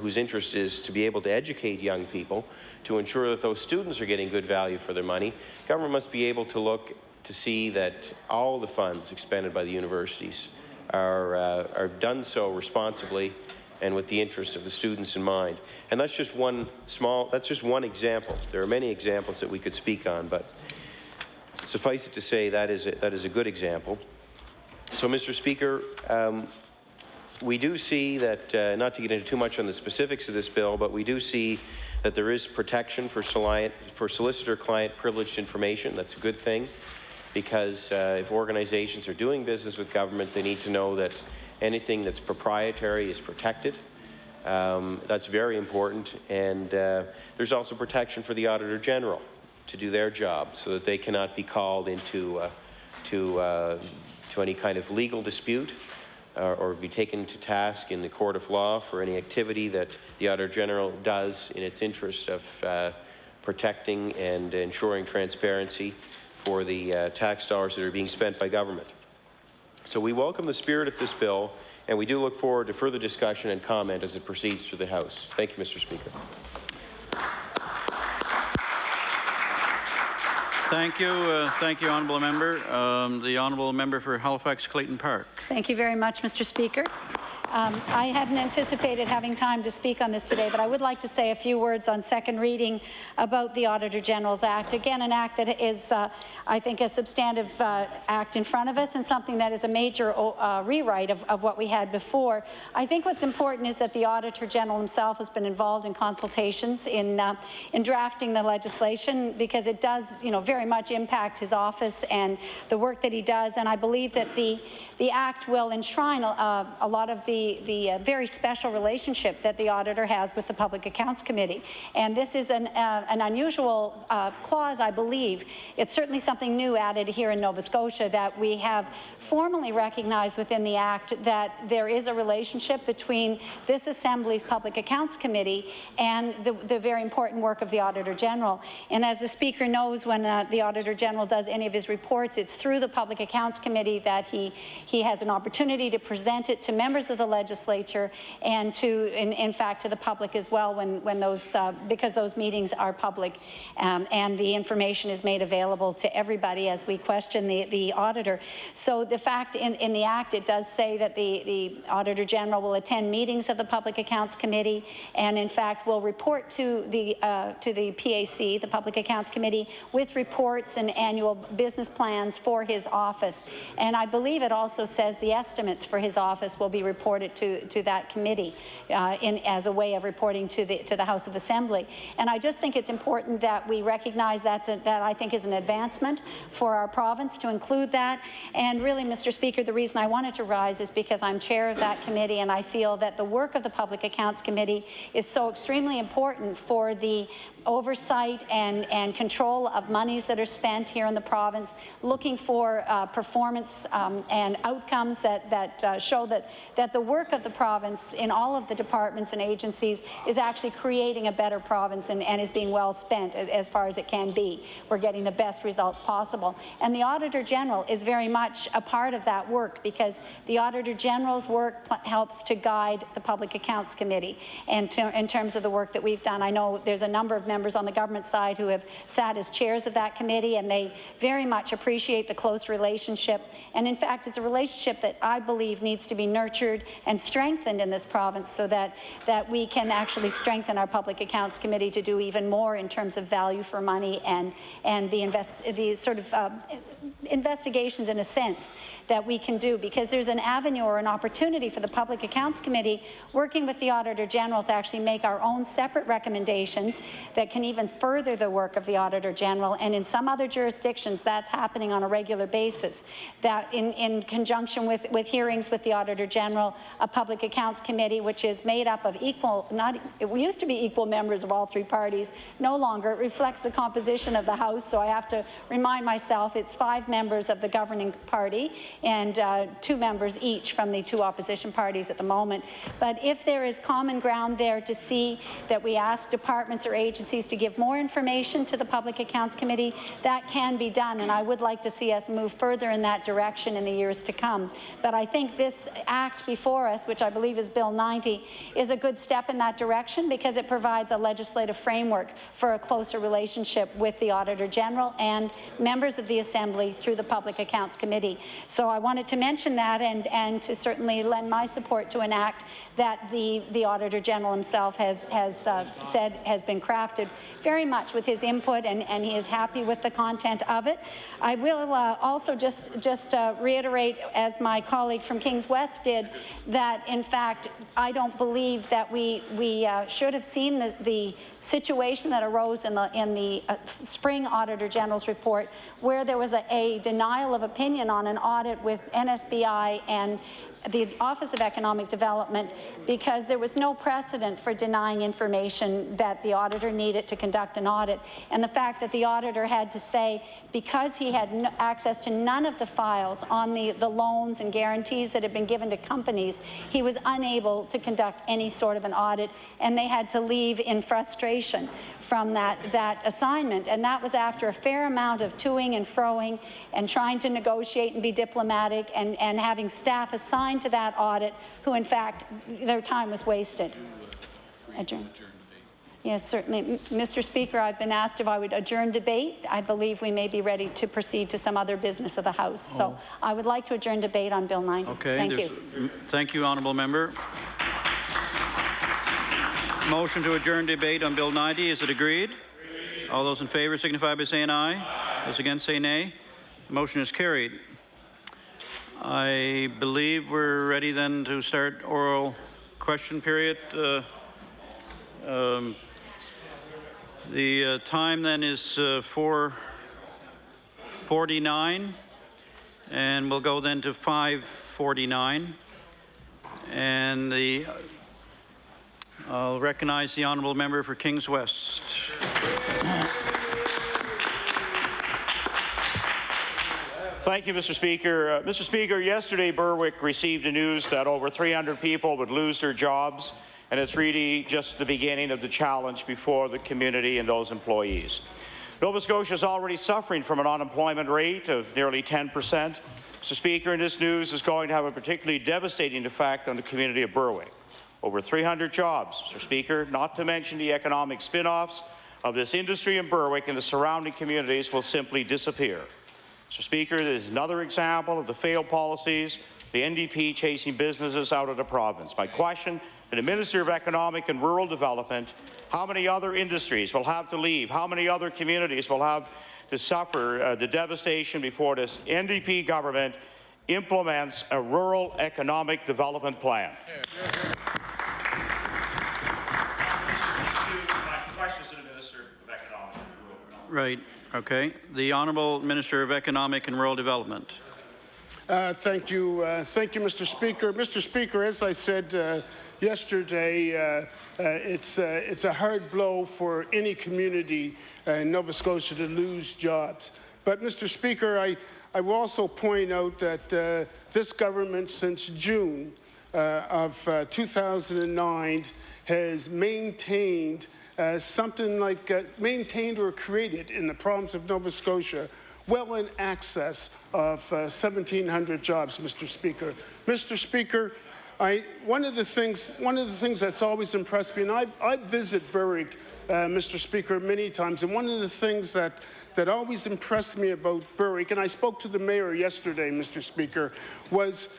whose interest is to be able to educate young people, to ensure that those students are getting good value for their money, government must be able to look to see that all the funds expended by the universities are done so responsibly and with the interests of the students in mind. And that's just one example. There are many examples that we could speak on, but suffice it to say that is a good example. So, Mr. Speaker, we do see that, not to get into too much on the specifics of this bill, but we do see that there is protection for solicitor-client privileged information. That's a good thing, because if organizations are doing business with government, they need to know that anything that's proprietary is protected. That's very important. And there's also protection for the Auditor General to do their job, so that they cannot be called into to any kind of legal dispute or be taken to task in the court of law for any activity that the Auditor General does in its interest of protecting and ensuring transparency for the tax dollars that are being spent by government. So we welcome the spirit of this bill, and we do look forward to further discussion and comment as it proceeds through the House. Thank you, Mr. Speaker. Thank you, Honourable Member. The Honourable Member for Halifax Clayton Park. Thank you very much, Mr. Speaker. I hadn't anticipated having time to speak on this today, but I would like to say a few words on second reading about the Auditor General's Act. Again, an act that is, I think, a substantive act in front of us and something that is a major rewrite of what we had before. I think what's important is that the Auditor General himself has been involved in consultations in drafting the legislation, because it does, very much impact his office and the work that he does. And I believe that the Act will enshrine a lot of the very special relationship that the auditor has with the Public Accounts Committee. And this is an unusual clause, I believe. It's certainly something new added here in Nova Scotia, that we have formally recognized within the Act that there is a relationship between this Assembly's Public Accounts Committee and the very important work of the Auditor General. And as the Speaker knows, when the Auditor General does any of his reports, it's through the Public Accounts Committee that he has an opportunity to present it to members of the legislature and to, in fact, to the public as well, when those, because those meetings are public, and the information is made available to everybody as we question the auditor. So the fact in the Act, it does say that the Auditor General will attend meetings of the Public Accounts Committee, and in fact will report to the PAC, the Public Accounts Committee, with reports and annual business plans for his office. And I believe it also says the estimates for his office will be reported to that committee as a way of reporting to the House of Assembly. And I just think it's important that we recognize that I think is an advancement for our province to include that. And really, Mr. Speaker, the reason I wanted to rise is because I'm chair of that committee, and I feel that the work of the Public Accounts Committee is so extremely important for the oversight and control of monies that are spent here in the province, looking for performance and outcomes that show that the work of the province in all of the departments and agencies is actually creating a better province and is being well spent as far as it can be. We're getting the best results possible. And the Auditor General is very much a part of that work, because the Auditor General's work helps to guide the Public Accounts Committee and in terms of the work that we've done. I know there's a number of members on the government side who have sat as chairs of that committee, and they very much appreciate the close relationship. And in fact, it's a relationship that I believe needs to be nurtured and strengthened in this province, so that we can actually strengthen our Public Accounts Committee to do even more in terms of value for money and the sort of investigations, in a sense, that we can do, because there's an avenue or an opportunity for the Public Accounts Committee, working with the Auditor General, to actually make our own separate recommendations that can even further the work of the Auditor General. And in some other jurisdictions, that's happening on a regular basis, that in conjunction with hearings with the Auditor General, a Public Accounts Committee, which is made up of it used to be equal members of all three parties, no longer. It reflects the composition of the House, so I have to remind myself it's 5 members of the governing party and 2 members each from the 2 opposition parties at the moment. But if there is common ground there to see that we ask departments or agencies to give more information to the Public Accounts Committee, that can be done, and I would like to see us move further in that direction in the years to come. But I think this Act before us, which I believe is Bill 90, is a good step in that direction, because it provides a legislative framework for a closer relationship with the Auditor General and members of the Assembly through the Public Accounts Committee. So I wanted to mention that, and to certainly lend my support to an Act that the Auditor General himself has said has been crafted very much with his input, and he is happy with the content of it. I will also just reiterate, as my colleague from Kings West did, that in fact I don't believe that we should have seen the situation that arose in the spring Auditor General's report, where there was a denial of opinion on an audit with NSBI and the Office of Economic Development, because there was no precedent for denying information that the auditor needed to conduct an audit. And the fact that the auditor had to say, because he had access to none of the files on the loans and guarantees that had been given to companies, he was unable to conduct any sort of an audit, and they had to leave in frustration from that assignment. And that was after a fair amount of toing and froing and trying to negotiate and be diplomatic, and having staff assigned to that audit who in fact their time was wasted. Adjourn. Yes, certainly. Mr. Speaker, I've been asked if I would adjourn debate. I believe we may be ready to proceed to some other business of the House. So I would like to adjourn debate on Bill 90. Okay. Thank you. Thank you, honourable member. Motion to adjourn debate on Bill 90. Is it agreed? All those in favour signify by saying aye. Those against say nay. The motion is carried. I believe we're ready then to start oral question period. The time then is 4:49, and we'll go then to 5:49. And I'll recognize the honourable member for Kings West. Thank you, Mr. Speaker. Mr. Speaker, yesterday Berwick received the news that over 300 people would lose their jobs, and it's really just the beginning of the challenge before the community and those employees. Nova Scotia is already suffering from an unemployment rate of nearly 10%. Mr. Speaker, and this news is going to have a particularly devastating effect on the community of Berwick. Over 300 jobs, Mr. Speaker, not to mention the economic spin-offs of this industry in Berwick and the surrounding communities will simply disappear. Mr. Speaker, this is another example of the failed policies, the NDP chasing businesses out of the province. My question to the Minister of Economic and Rural Development, how many other industries will have to leave? How many other communities will have to suffer the devastation before this NDP government implements a rural economic development plan? Right. Okay. The Honourable Minister of Economic and Rural Development. Thank you, Mr. Speaker. Mr. Speaker, as I said yesterday, it's a hard blow for any community in Nova Scotia to lose jobs. But, Mr. Speaker, I will also point out that this government, since June of 2009, has maintained maintained or created in the province of Nova Scotia well in excess of 1,700 jobs, Mr. Speaker. Mr. Speaker, one of the things that's always impressed me, and I've visited Berwick, Mr. Speaker, many times, and one of the things that always impressed me about Berwick, and I spoke to the mayor yesterday, Mr. Speaker, was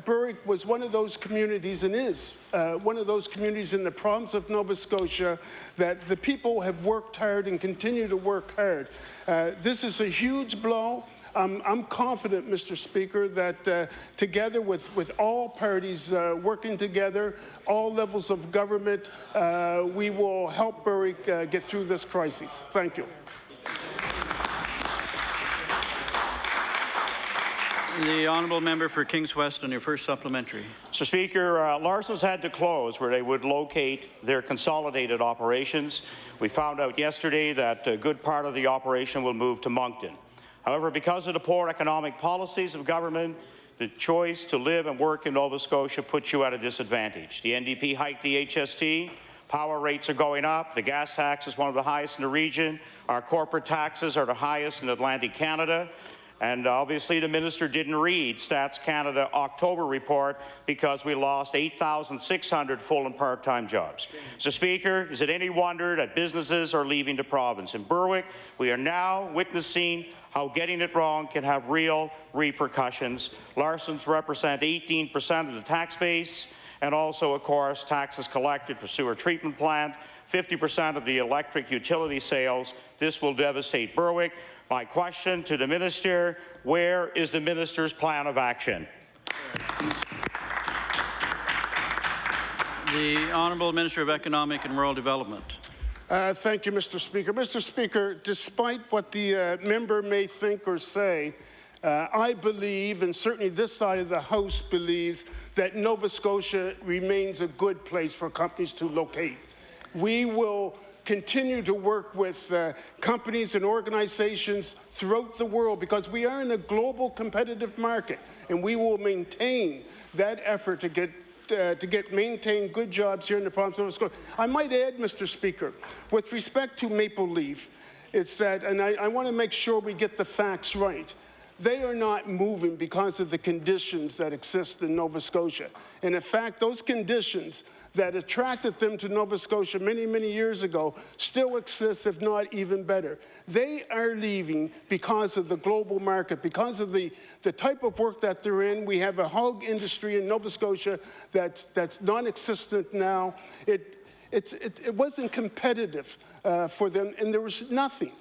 Berwick was one of those communities, and is one of those communities in the province of Nova Scotia that the people have worked hard and continue to work hard. This is a huge blow. I'm confident, Mr. Speaker, that together with all parties working together, all levels of government, we will help Berwick get through this crisis. Thank you. The honourable member for Kings West on your first supplementary. Mr. Speaker, Larson's had to close where they would locate their consolidated operations. We found out yesterday that a good part of the operation will move to Moncton. However, because of the poor economic policies of government, the choice to live and work in Nova Scotia puts you at a disadvantage. The NDP hiked the HST. Power rates are going up. The gas tax is one of the highest in the region. Our corporate taxes are the highest in Atlantic Canada. And obviously the minister didn't read Stats Canada October report because we lost 8,600 full and part-time jobs. Mr. Speaker, is it any wonder that businesses are leaving the province? In Berwick, we are now witnessing how getting it wrong can have real repercussions. Larsons represent 18% of the tax base, and also, of course, taxes collected for sewer treatment plant, 50% of the electric utility sales. This will devastate Berwick. My question to the minister, where is the minister's plan of action? The Honourable Minister of Economic and Rural Development. Thank you, Mr. Speaker. Mr. Speaker, despite what the member may think or say, I believe, and certainly this side of the House believes, that Nova Scotia remains a good place for companies to locate. We will continue to work with companies and organizations throughout the world because we are in a global competitive market, and we will maintain that effort to maintain good jobs here in the province of Nova Scotia. I might add, Mr. Speaker, with respect to Maple Leaf, it's that, and I want to make sure we get the facts right. they are not moving because of the conditions that exist in Nova Scotia. And in fact, those conditions that attracted them to Nova Scotia many, many years ago still exist, if not even better. They are leaving because of the global market, because of the type of work that they're in. We have a hog industry in Nova Scotia that's non-existent now. It wasn't competitive for them, and there was nothing,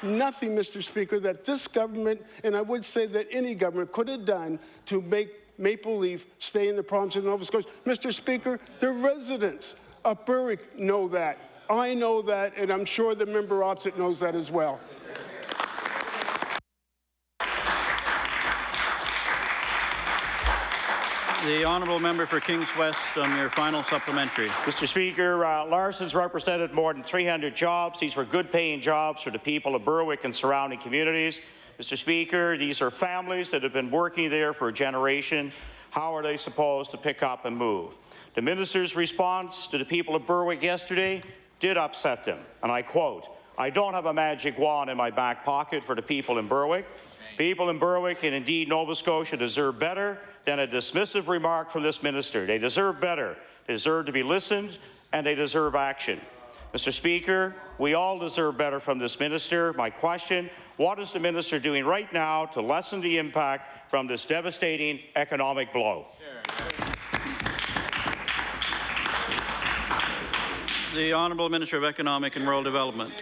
Mr. Speaker, that this government, and I would say that any government, could have done to make Maple Leaf stay in the province of Nova Scotia. Mr. Speaker, the residents of Berwick know that. I know that, and I'm sure the member opposite knows that as well. The honourable member for Kings West on your final supplementary. Mr. Speaker, Larson's represented more than 300 jobs. These were good-paying jobs for the people of Berwick and surrounding communities. Mr. Speaker, these are families that have been working there for a generation. How are they supposed to pick up and move? The minister's response to the people of Berwick yesterday did upset them, and I quote, "I don't have a magic wand in my back pocket for the people in Berwick. People in Berwick and indeed Nova Scotia deserve better than a dismissive remark from this minister. They deserve better. They deserve to be listened, and they deserve action." Mr. Speaker, we all deserve better from this minister. My question, what is the minister doing right now to lessen the impact from this devastating economic blow? The Honourable Minister of Economic and Rural Development.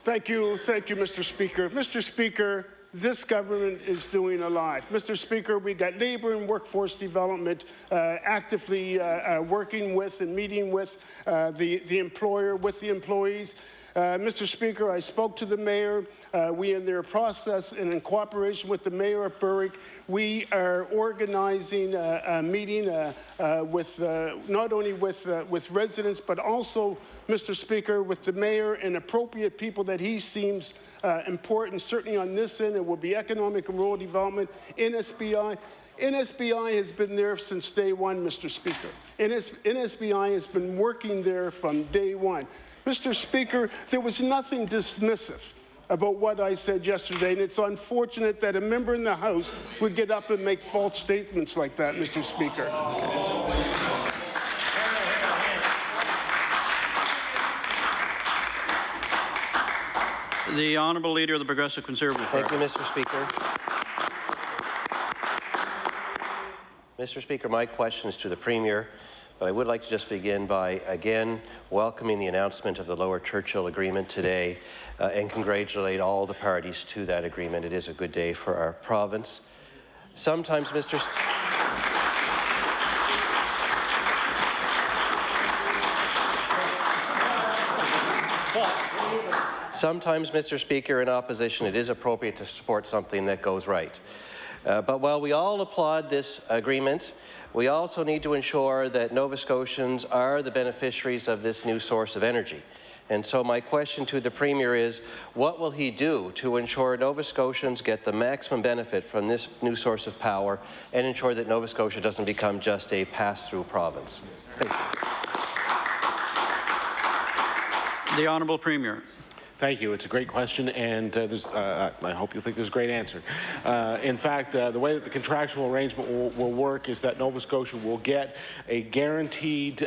Thank you, Mr. Speaker. Mr. Speaker, this government is doing a lot. Mr. Speaker, we got Labour and Workforce Development actively working with and meeting with the employer, with the employees. Mr. Speaker, I spoke to the mayor. We, in their process and in cooperation with the mayor of Berwick, we are organizing a meeting with not only with residents, but also, Mr. Speaker, with the mayor and appropriate people that he seems important. Certainly on this end, it will be Economic and Rural Development, NSBI. NSBI has been there since day one, Mr. Speaker. NSBI has been working there from day one. Mr. Speaker, there was nothing dismissive about what I said yesterday, and it's unfortunate that a member in the House would get up and make false statements like that, Mr. Speaker. The Honourable Leader of the Progressive Conservative Party. Thank you, Mr. Speaker. Mr. Speaker, my question is to the Premier, but I would like to just begin by, again, welcoming the announcement of the Lower Churchill Agreement today and congratulate all the parties to that agreement. It is a good day for our province. Sometimes, Mr. Sometimes, Mr. Speaker, in opposition, it is appropriate to support something that goes right. But while we all applaud this agreement, we also need to ensure that Nova Scotians are the beneficiaries of this new source of energy. And so my question to the Premier is, what will he do to ensure Nova Scotians get the maximum benefit from this new source of power and ensure that Nova Scotia doesn't become just a pass-through province? Thank you. The Honourable Premier. Thank you. It's a great question, and I hope you think there's a great answer. In fact, the way that the contractual arrangement will work is that Nova Scotia will get a guaranteed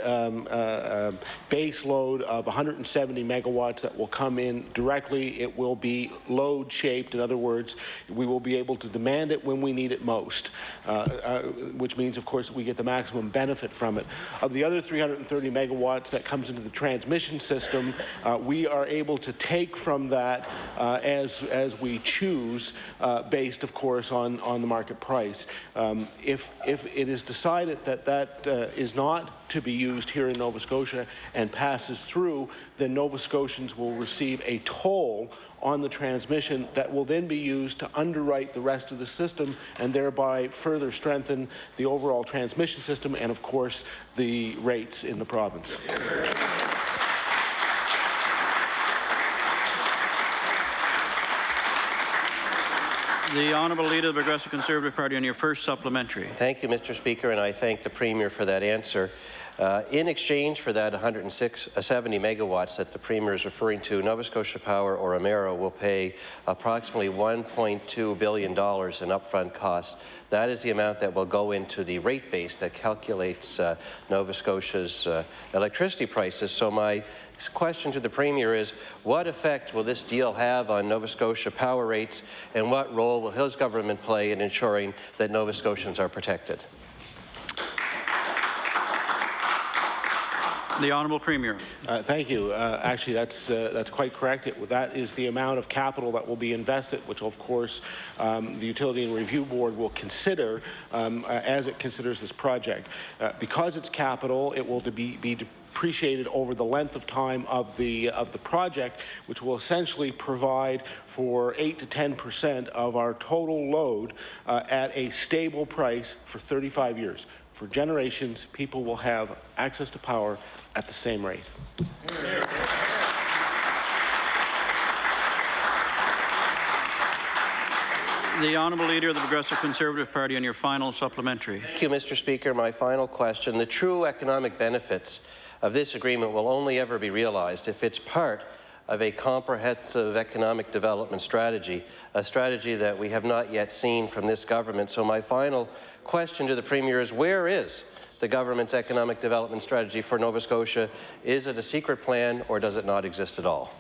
base load of 170 megawatts that will come in directly. It will be load shaped. In other words, we will be able to demand it when we need it most, which means, of course, we get the maximum benefit from it. Of the other 330 megawatts that comes into the transmission system, we are able to take from that as we choose, based, of course, on the market price. If it is decided that that is not to be used here in Nova Scotia and passes through, then Nova Scotians will receive a toll on the transmission that will then be used to underwrite the rest of the system and thereby further strengthen the overall transmission system and, of course, the rates in the province. The Honourable Leader of the Progressive Conservative Party on your first supplementary. Thank you, Mr. Speaker, and I thank the Premier for that answer. In exchange for that 170 megawatts that the Premier is referring to, Nova Scotia Power or Emera will pay approximately $1.2 billion in upfront costs. That is the amount that will go into the rate base that calculates Nova Scotia's electricity prices. So my question to the Premier is, what effect will this deal have on Nova Scotia power rates, and what role will his government play in ensuring that Nova Scotians are protected? The Honourable Premier. Thank you. Actually, that's quite correct. That is the amount of capital that will be invested, which of course the Utility and Review Board will consider as it considers this project. Because it's capital, it will be depreciated over the length of time of the project, which will essentially provide for 8 to 10% of our total load at a stable price for 35 years. For generations, people will have access to power at the same rate. The Honourable Leader of the Progressive Conservative Party on your final supplementary. Thank you, Mr. Speaker. My final question. The true economic benefits of this agreement will only ever be realized if it's part of a comprehensive economic development strategy, a strategy that we have not yet seen from this government. So my final question to the Premier is, where is the government's economic development strategy for Nova Scotia? Is it a secret plan, or does it not exist at all?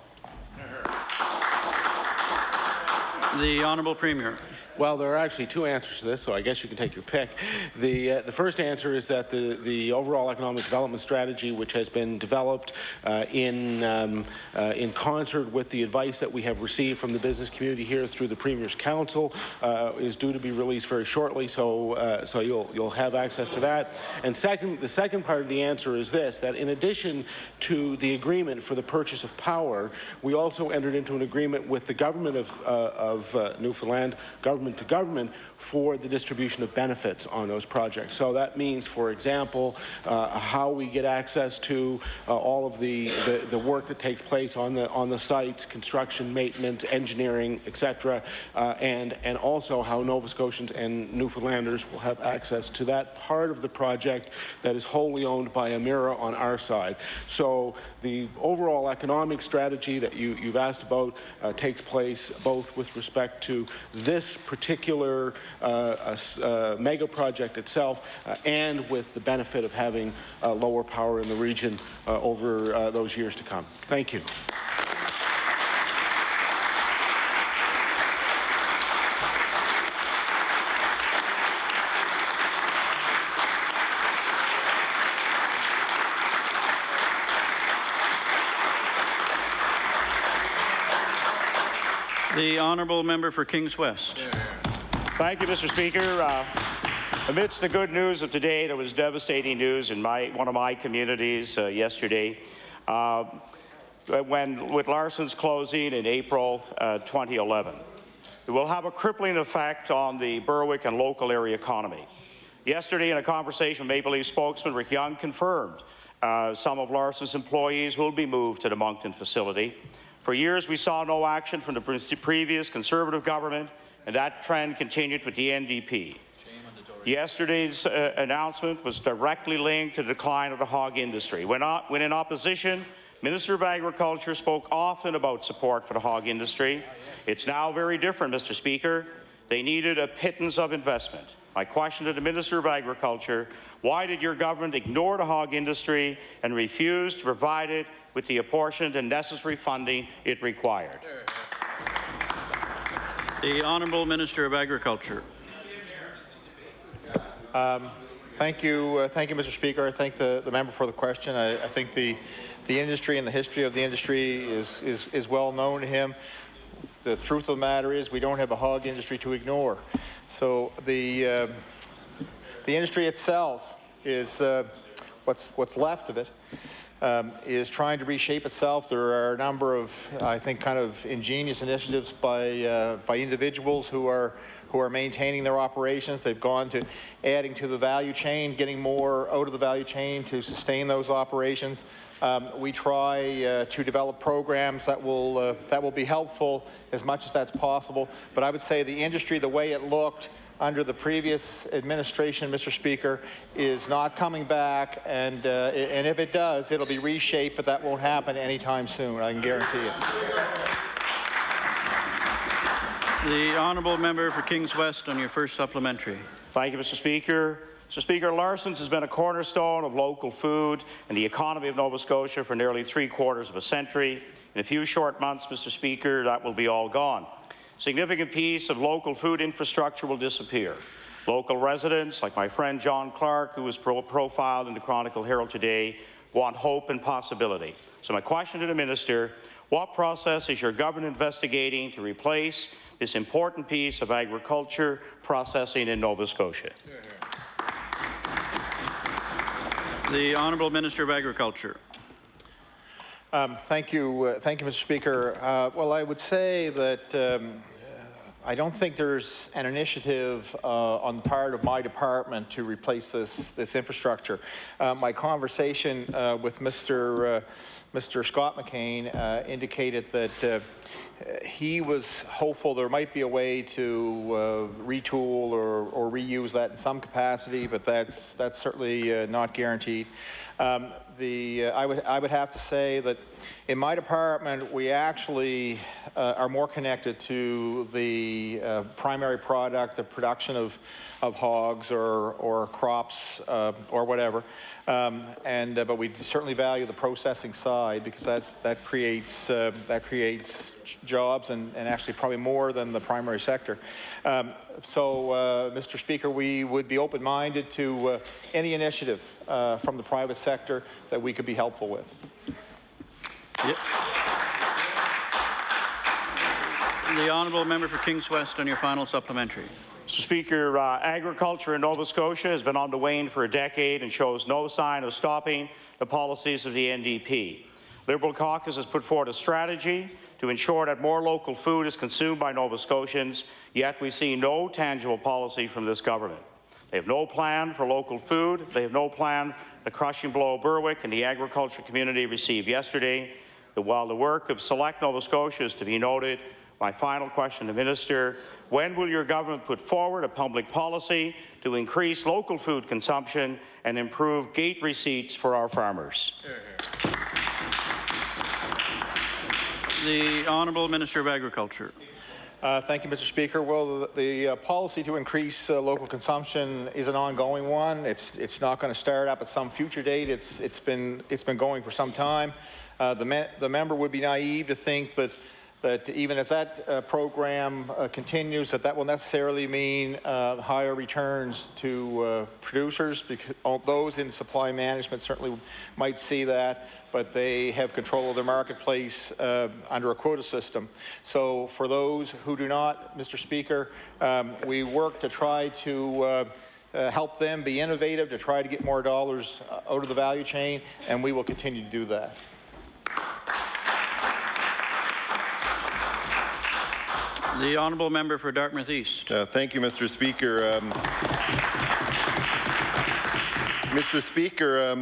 The Honourable Premier. Well, there are actually two answers to this, so I guess you can take your pick. The first answer is that the overall economic development strategy, which has been developed in concert with the advice that we have received from the business community here through the Premier's Council, is due to be released very shortly. So you'll have access to that. And the second part of the answer is this: that in addition to the agreement for the purchase of power, we also entered into an agreement with the government of Newfoundland, government to government, for the distribution of benefits on those projects. So that means, for example, how we get access to all of the work that takes place on the sites, construction, maintenance, engineering, etc., and also how Nova Scotians and Newfoundlanders will have access to that part of the project that is wholly owned by Emera on our side. So the overall economic strategy that you've asked about takes place both with respect to this particular mega project itself and with the benefit of having lower power in the region over those years to come. Thank you. The Honourable Member for Kings West. Thank you, Mr. Speaker. Amidst the good news of today, there was devastating news in one of my communities yesterday. With Larson's closing in April 2011. It will have a crippling effect on the Berwick and local area economy. Yesterday, in a conversation with Maple Leaf spokesman Rick Young, confirmed some of Larson's employees will be moved to the Moncton facility. For years, we saw no action from the previous Conservative government, and that trend continued with the NDP. Yesterday's announcement was directly linked to the decline of the hog industry. When in opposition, Minister of Agriculture spoke often about support for the hog industry. It's now very different, Mr. Speaker. They needed a pittance of investment. My question to the Minister of Agriculture: why did your government ignore the hog industry and refuse to provide it with the apportioned and necessary funding it required? The Honourable Minister of Agriculture. Thank you, Mr. Speaker. I thank the member for the question. I think the industry and the history of the industry is well known to him. The truth of the matter is we don't have a hog industry to ignore. So the industry itself is what's left of it. Is trying to reshape itself. There are a number of, I think, kind of ingenious initiatives by individuals who are maintaining their operations. They've gone to adding to the value chain, getting more out of the value chain to sustain those operations. We try to develop programs that will be helpful as much as that's possible. But I would say the industry, the way it looked under the previous administration, Mr. Speaker, is not coming back, and if it does, it'll be reshaped, but that won't happen anytime soon, I can guarantee it. The honourable member for Kings West on your first supplementary. Thank you, Mr. Speaker. Mr. Speaker, Larson's has been a cornerstone of local food and the economy of Nova Scotia for nearly 3/4 of a century. In a few short months, Mr. Speaker, that will be all gone. A significant piece of local food infrastructure will disappear. Local residents, like my friend John Clark, who was profiled in the Chronicle Herald today, want hope and possibility. So my question to the Minister, what process is your government investigating to replace this important piece of agriculture processing in Nova Scotia? The Honourable Minister of Agriculture. Thank you, Mr. Speaker. Well, I would say that I don't think there's an initiative on the part of my department to replace this infrastructure. My conversation with Mr. Scott McCain indicated that he was hopeful there might be a way to retool or reuse that in some capacity, but that's certainly not guaranteed. I would have to say that in my department, we actually are more connected to the primary product, the production of hogs or crops or whatever. But we certainly value the processing side because that creates jobs and actually probably more than the primary sector. Mr. Speaker, we would be open-minded to any initiative from the private sector that we could be helpful with. Yep. The honourable member for Kings West on your final supplementary. Mr. Speaker, agriculture in Nova Scotia has been on the wane for a decade and shows no sign of stopping the policies of the NDP. Liberal caucus has put forward a strategy to ensure that more local food is consumed by Nova Scotians, yet we see no tangible policy from this government. They have no plan for local food. They have no plan the crushing blow Berwick and the agriculture community received yesterday. While the work of Select Nova Scotia is to be noted, my final question to the Minister, when will your government put forward a public policy to increase local food consumption and improve gate receipts for our farmers? The Honourable Minister of Agriculture. Thank you, Mr. Speaker. Well, the policy to increase local consumption is an ongoing one. It's not going to start up at some future date. It's been going for some time. The member would be naive to think that even as that program continues, that will necessarily mean higher returns to producers, because those in supply management certainly might see that, but they have control of their marketplace under a quota system. So for those who do not, Mr. Speaker, we work to try to help them be innovative, to try to get more dollars out of the value chain, and we will continue to do that. The honourable member for Dartmouth East. Thank you, Mr. Speaker. Mr. Speaker,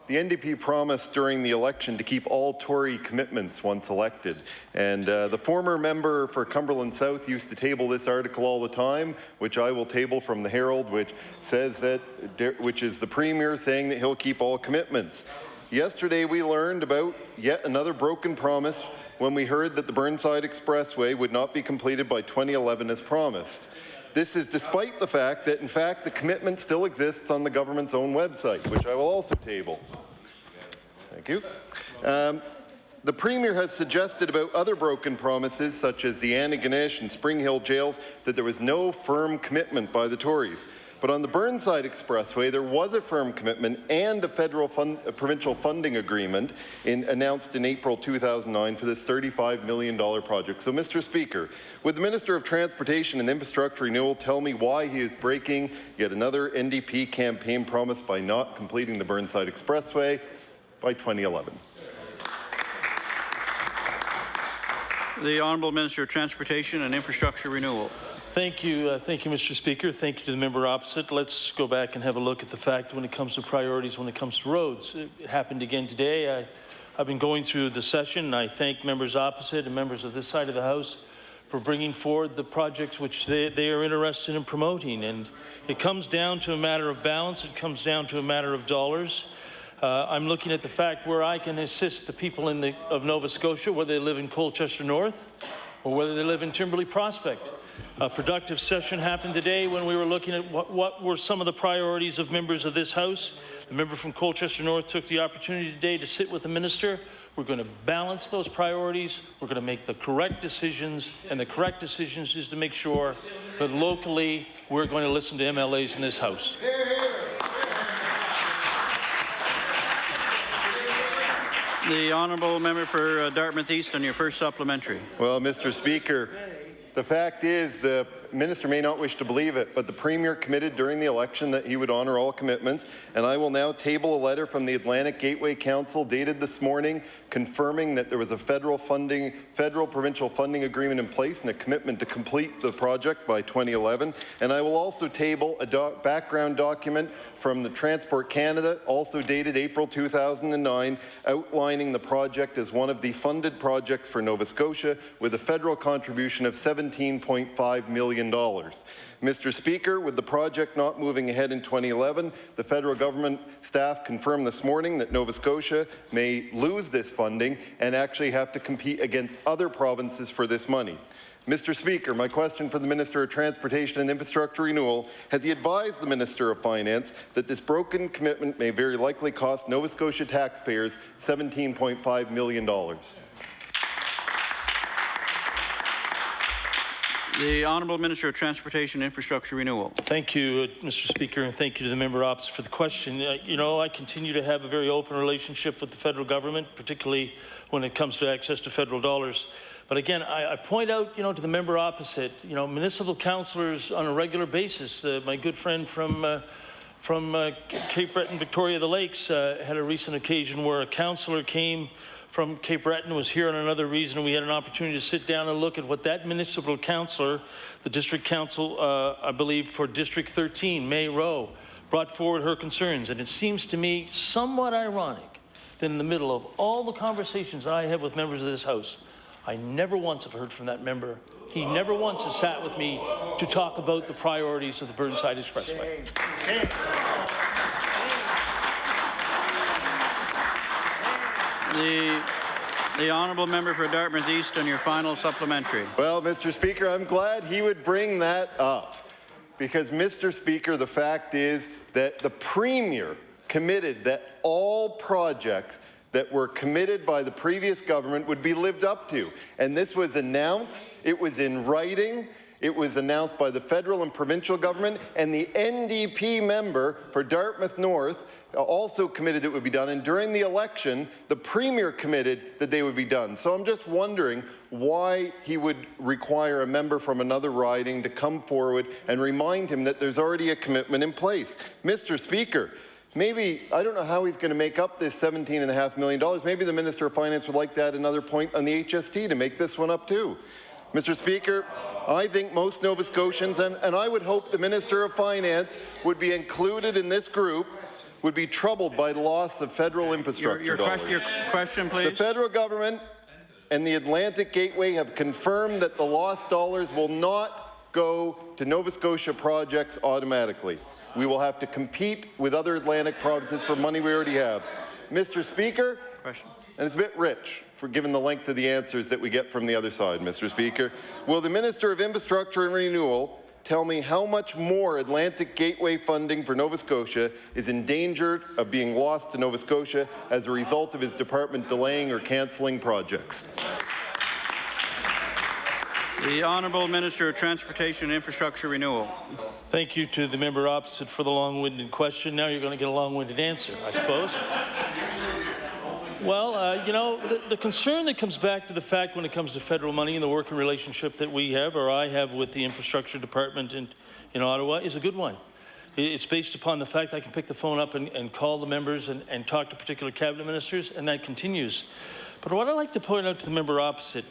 the NDP promised during the election to keep all Tory commitments once elected. And the former member for Cumberland South used to table this article all the time, which I will table from the Herald, which says that, which is the Premier saying that he'll keep all commitments. Yesterday we learned about yet another broken promise when we heard that the Burnside Expressway would not be completed by 2011 as promised. This is despite the fact that, in fact, the commitment still exists on the government's own website, which I will also table. Thank you. The Premier has suggested about other broken promises, such as the Antigonish and Spring Hill jails, that there was no firm commitment by the Tories. But on the Burnside Expressway, there was a firm commitment and a provincial funding agreement announced in April 2009 for this $35 million project. So, Mr. Speaker, would the Minister of Transportation and Infrastructure Renewal tell me why he is breaking yet another NDP campaign promise by not completing the Burnside Expressway by 2011? The Honourable Minister of Transportation and Infrastructure Renewal. Thank you, Mr. Speaker. Thank you to the member opposite. Let's go back and have a look at the fact when it comes to priorities, when it comes to roads. It happened again today. I've been going through the session, and I thank members opposite and members of this side of the House for bringing forward the projects which they are interested in promoting. And it comes down to a matter of balance. It comes down to a matter of dollars. I'm looking at the fact where I can assist the people of Nova Scotia, whether they live in Colchester North or whether they live in Timberley Prospect. A productive session happened today when we were looking at what were some of the priorities of members of this House. The member from Colchester North took the opportunity today to sit with the minister. We're going to balance those priorities. We're going to make the correct decisions, and the correct decisions is to make sure that locally we're going to listen to MLAs in this House. The honourable member for Dartmouth East on your first supplementary. Well, Mr. Speaker, the fact is the minister may not wish to believe it, but the Premier committed during the election that he would honour all commitments, and I will now table a letter from the Atlantic Gateway Council dated this morning confirming that there was a federal provincial funding agreement in place and a commitment to complete the project by 2011. And I will also table a background document from the Transport Canada, also dated April 2009, outlining the project as one of the funded projects for Nova Scotia with a federal contribution of $17.5 million. Mr. Speaker, with the project not moving ahead in 2011, the federal government staff confirmed this morning that Nova Scotia may lose this funding and actually have to compete against other provinces for this money. Mr. Speaker, my question for the Minister of Transportation and Infrastructure Renewal: has he advised the Minister of Finance that this broken commitment may very likely cost Nova Scotia taxpayers $17.5 million? The Honourable Minister of Transportation and Infrastructure Renewal. Thank you, Mr. Speaker, and thank you to the member opposite for the question. You know, I continue to have a very open relationship with the federal government, particularly when it comes to access to federal dollars. But again, I point out, to the member opposite, municipal councillors on a regular basis. My good friend from Cape Breton, Victoria, the Lakes, had a recent occasion where a councillor came from Cape Breton, was here on another reason. We had an opportunity to sit down and look at what that municipal councillor, the district council, I believe for District 13, May Rowe, brought forward her concerns. And it seems to me somewhat ironic that in the middle of all the conversations I have with members of this House, I never once have heard from that member. He never once has sat with me to talk about the priorities of the Burnside Expressway. The honourable member for Dartmouth East on your final supplementary. Well, Mr. Speaker, I'm glad he would bring that up because, Mr. Speaker, the fact is that the Premier committed that all projects that were committed by the previous government would be lived up to. And this was announced, it was in writing, it was announced by the federal and provincial government, and the NDP member for Dartmouth North also committed it would be done. And during the election, the Premier committed that they would be done. So I'm just wondering why he would require a member from another riding to come forward and remind him that there's already a commitment in place. Mr. Speaker, maybe, I don't know how he's going to make up this $17.5 million. Maybe the Minister of Finance would like to add another point on the HST to make this one up too. Mr. Speaker, I think most Nova Scotians, and I would hope the Minister of Finance would be included in this group, would be troubled by the loss of federal infrastructure dollars. Your question, please. The federal government and the Atlantic Gateway have confirmed that the lost dollars will not go to Nova Scotia projects automatically. We will have to compete with other Atlantic provinces for money we already have. Mr. Speaker, question. And it's a bit rich, for given the length of the answers that we get from the other side, Mr. Speaker. Will the Minister of Infrastructure and Renewal tell me how much more Atlantic Gateway funding for Nova Scotia is in danger of being lost to Nova Scotia as a result of his department delaying or cancelling projects? The Honourable Minister of Transportation and Infrastructure Renewal. Thank you to the member opposite for the long-winded question. Now you're going to get a long-winded answer, I suppose. Well, the concern that comes back to the fact when it comes to federal money and the working relationship that we have, or I have with the infrastructure department in Ottawa, is a good one. It's based upon the fact I can pick the phone up and call the members and talk to particular cabinet ministers, and that continues. But what I'd like to point out to the member opposite,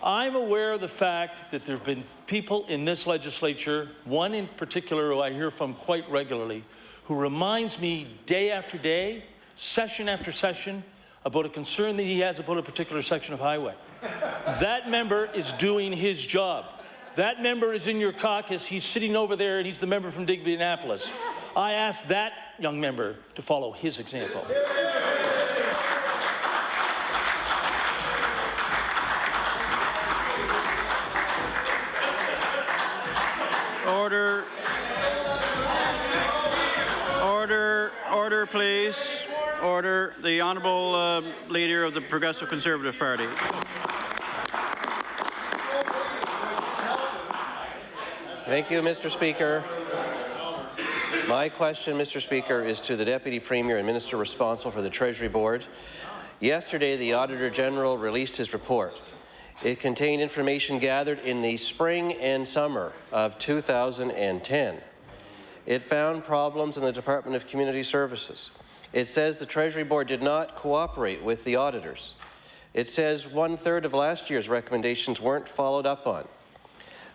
I'm aware of the fact that there have been people in this legislature, one in particular who I hear from quite regularly, who reminds me day after day, session after session, about a concern that he has about a particular section of highway. That member is doing his job. That member is in your caucus. He's sitting over there, and he's the member from Digby Annapolis. I ask that young member to follow his example. Order. Order. Order, please. Order. The Honourable Leader of the Progressive Conservative Party. Thank you, Mr. Speaker. My question, Mr. Speaker, is to the Deputy Premier and Minister responsible for the Treasury Board. Yesterday, the Auditor General released his report. It contained information gathered in the spring and summer of 2010. It found problems in the Department of Community Services. It says the Treasury Board did not cooperate with the auditors. It says 1/3 of last year's recommendations weren't followed up on.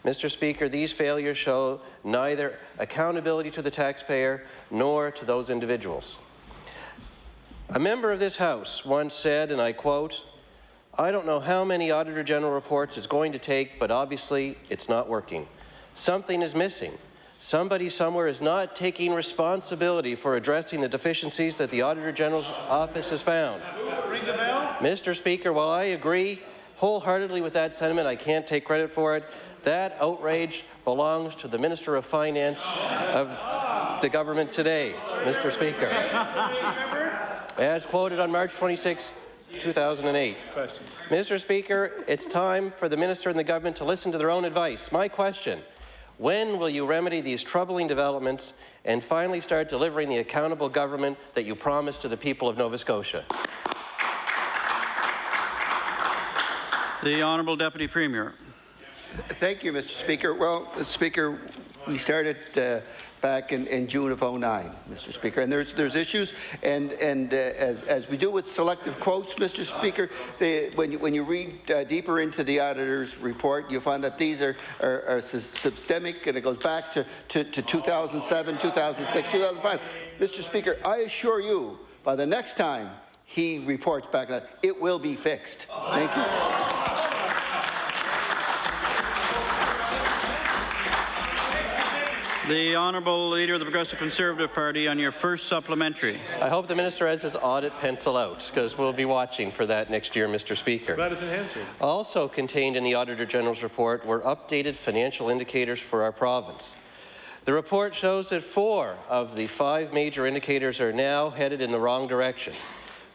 Mr. Speaker, these failures show neither accountability to the taxpayer nor to those individuals. A member of this House once said, and I quote, "I don't know how many Auditor General reports it's going to take, but obviously it's not working. Something is missing. Somebody somewhere is not taking responsibility for addressing the deficiencies that the Auditor General's office has found." Mr. Speaker, while I agree wholeheartedly with that sentiment, I can't take credit for it. That outrage belongs to the Minister of Finance of the government today, Mr. Speaker. As quoted on March 26, 2008. Mr. Speaker, it's time for the Minister and the government to listen to their own advice. My question, when will you remedy these troubling developments and finally start delivering the accountable government that you promised to the people of Nova Scotia? The Honourable Deputy Premier. Thank you, Mr. Speaker. Well, Mr. Speaker, we started back in June of '09, Mr. Speaker, and there's issues, and as we do with selective quotes, Mr. Speaker, when you read deeper into the auditor's report, you find that these are systemic, and it goes back to 2007, 2006, 2005. Mr. Speaker, I assure you, by the next time he reports back on it, it will be fixed. Thank you. The Honourable Leader of the Progressive Conservative Party on your first supplementary. I hope the Minister has his audit pencil out, because we'll be watching for that next year, Mr. Speaker. That is an answer. Also contained in the Auditor General's report were updated financial indicators for our province. The report shows that 4 of the 5 major indicators are now headed in the wrong direction.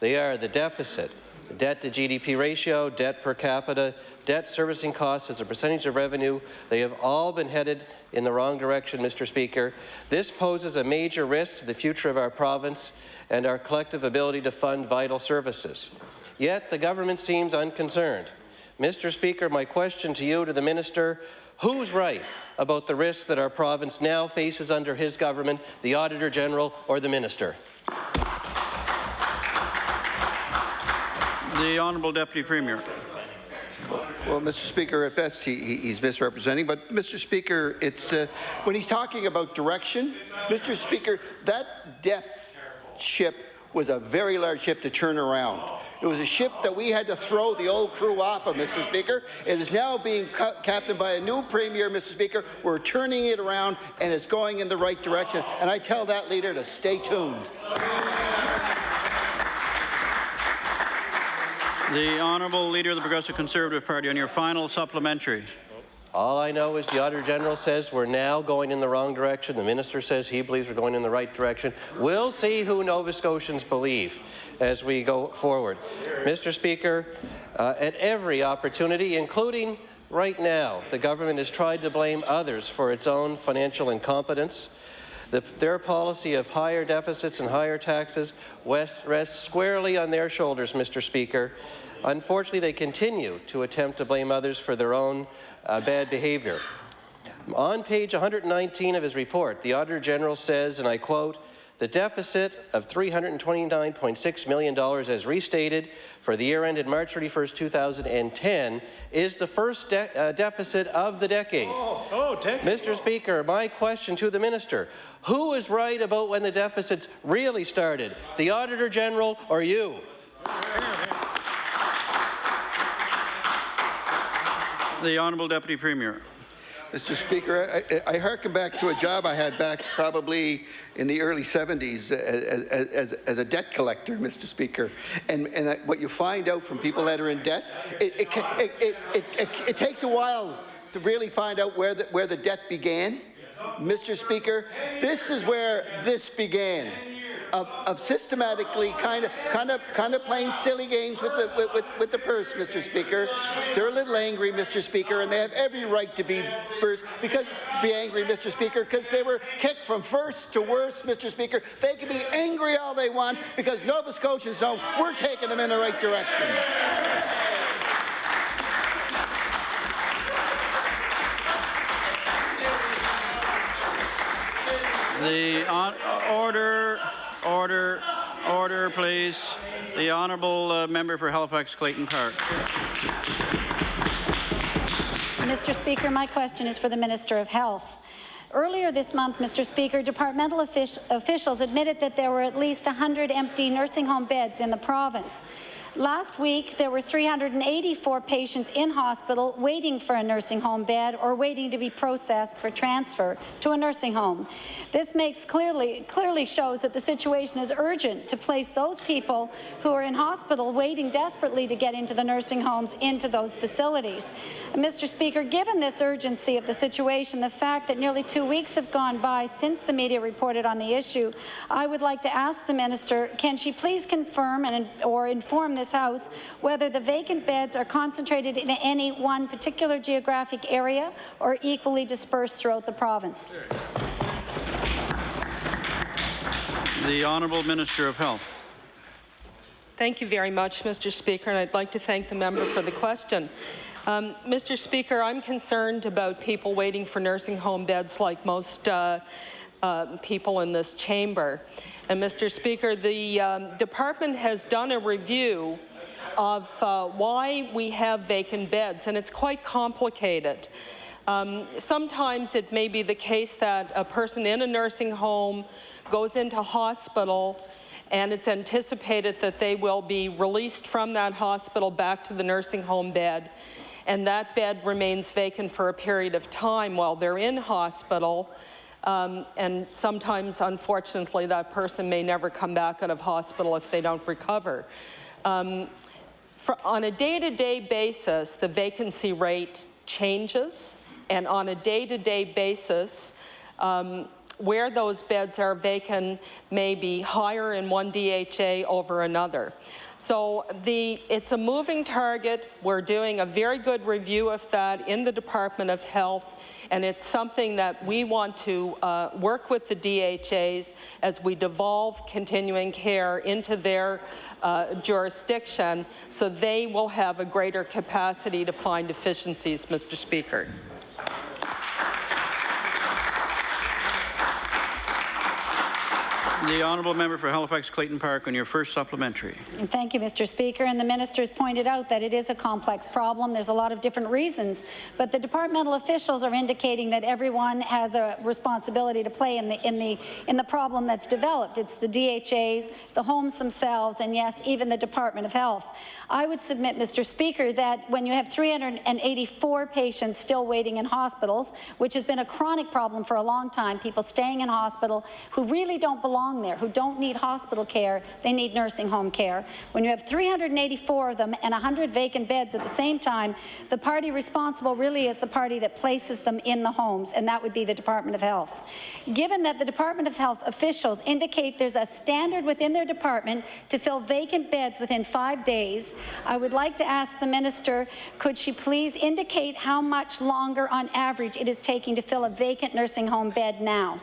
They are the deficit, the debt to GDP ratio, debt per capita, debt servicing costs as a percentage of revenue. They have all been headed in the wrong direction, Mr. Speaker. This poses a major risk to the future of our province and our collective ability to fund vital services. Yet the government seems unconcerned. Mr. Speaker, my question to you, to the Minister, who's right about the risks that our province now faces under his government, the Auditor General or the Minister? The Honourable Deputy Premier. Well, Mr. Speaker, at best he's misrepresenting, but Mr. Speaker, it's when he's talking about direction, Mr. Speaker, that debt ship was a very large ship to turn around. It was a ship that we had to throw the old crew off of, Mr. Speaker. It is now being captained by a new Premier, Mr. Speaker. We're turning it around, and it's going in the right direction. And I tell that leader to stay tuned. The Honourable Leader of the Progressive Conservative Party on your final supplementary. All I know is the Auditor General says we're now going in the wrong direction. The Minister says he believes we're going in the right direction. We'll see who Nova Scotians believe as we go forward. Mr. Speaker, at every opportunity, including right now, the government has tried to blame others for its own financial incompetence. Their policy of higher deficits and higher taxes rests squarely on their shoulders, Mr. Speaker. Unfortunately, they continue to attempt to blame others for their own bad behavior. On page 119 of his report, the Auditor General says, and I quote, "The deficit of $329.6 million as restated for the year ended March 31st, 2010 is the first deficit of the decade." Mr. Speaker, my question to the Minister, who is right about when the deficits really started, the Auditor General or you? The Honourable Deputy Premier. Mr. Speaker, I hearken back to a job I had back probably in the early 70s as a debt collector, Mr. Speaker. And what you find out from people that are in debt, it takes a while to really find out where the debt began. Mr. Speaker, this is where this began. Of systematically kind of playing silly games with the purse, Mr. Speaker. They're a little angry, Mr. Speaker, and they have every right to be angry, Mr. Speaker, because they were kicked from first to worst, Mr. Speaker. They can be angry all they want because Nova Scotians know we're taking them in the right direction. Order, please. The Honourable Member for Halifax Clayton Park. Mr. Speaker, my question is for the Minister of Health. Earlier this month, Mr. Speaker, departmental officials admitted that there were at least 100 empty nursing home beds in the province. Last week, there were 384 patients in hospital waiting for a nursing home bed or waiting to be processed for transfer to a nursing home. This clearly shows that the situation is urgent to place those people who are in hospital waiting desperately to get into the nursing homes into those facilities. And Mr. Speaker, given this urgency of the situation, the fact that nearly 2 weeks have gone by since the media reported on the issue, I would like to ask the Minister, can she please confirm or inform this House whether the vacant beds are concentrated in any one particular geographic area or equally dispersed throughout the province? The Honourable Minister of Health. Thank you very much, Mr. Speaker, and I'd like to thank the member for the question. Mr. Speaker, I'm concerned about people waiting for nursing home beds like most people in this chamber. And Mr. Speaker, the department has done a review of why we have vacant beds, and it's quite complicated. Sometimes it may be the case that a person in a nursing home goes into hospital and it's anticipated that they will be released from that hospital back to the nursing home bed, and that bed remains vacant for a period of time while they're in hospital. And sometimes, unfortunately, that person may never come back out of hospital if they don't recover. On a day-to-day basis, the vacancy rate changes, and on a day-to-day basis, where those beds are vacant may be higher in one DHA over another. So it's a moving target. We're doing a very good review of that in the Department of Health, and it's something that we want to work with the DHAs as we devolve continuing care into their jurisdiction, so they will have a greater capacity to find efficiencies, Mr. Speaker. The Honourable Member for Halifax Clayton Park on your first supplementary. And thank you, Mr. Speaker. And the Minister has pointed out that it is a complex problem. There's a lot of different reasons, but the departmental officials are indicating that everyone has a responsibility to play in the problem that's developed. It's the DHAs, the homes themselves, and yes, even the Department of Health. I would submit, Mr. Speaker, that when you have 384 patients still waiting in hospitals, which has been a chronic problem for a long time, people staying in hospital who really don't belong there, who don't need hospital care, they need nursing home care. When you have 384 of them and 100 vacant beds at the same time, the party responsible really is the party that places them in the homes, and that would be the Department of Health. Given that the Department of Health officials indicate there's a standard within their department to fill vacant beds within 5 days, I would like to ask the Minister, could she please indicate how much longer on average it is taking to fill a vacant nursing home bed now?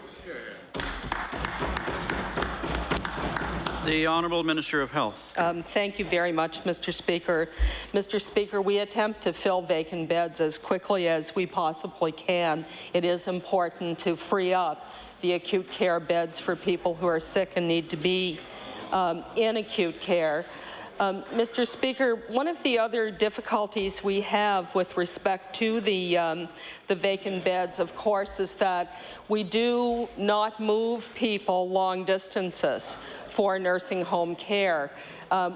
The Honourable Minister of Health. Thank you very much, Mr. Speaker. Mr. Speaker, we attempt to fill vacant beds as quickly as we possibly can. It is important to free up the acute care beds for people who are sick and need to be in acute care. Mr. Speaker, one of the other difficulties we have with respect to the vacant beds, of course, is that we do not move people long distances for nursing home care.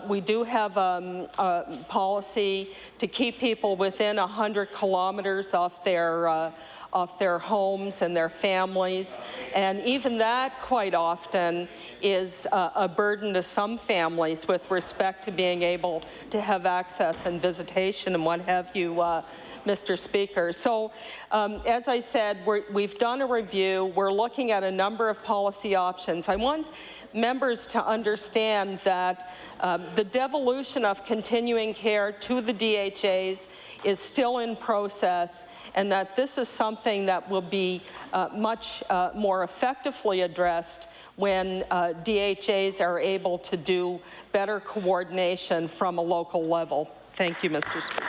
We do have a policy to keep people within 100 kilometers off their homes and their families, and even that quite often is a burden to some families with respect to being able to have access and visitation and what have you, Mr. Speaker. So, as I said, we've done a review. We're looking at a number of policy options. I want members to understand that the devolution of continuing care to the DHAs is still in process, and that this is something that will be much more effectively addressed when DHAs are able to do better coordination from a local level. Thank you, Mr. Speaker.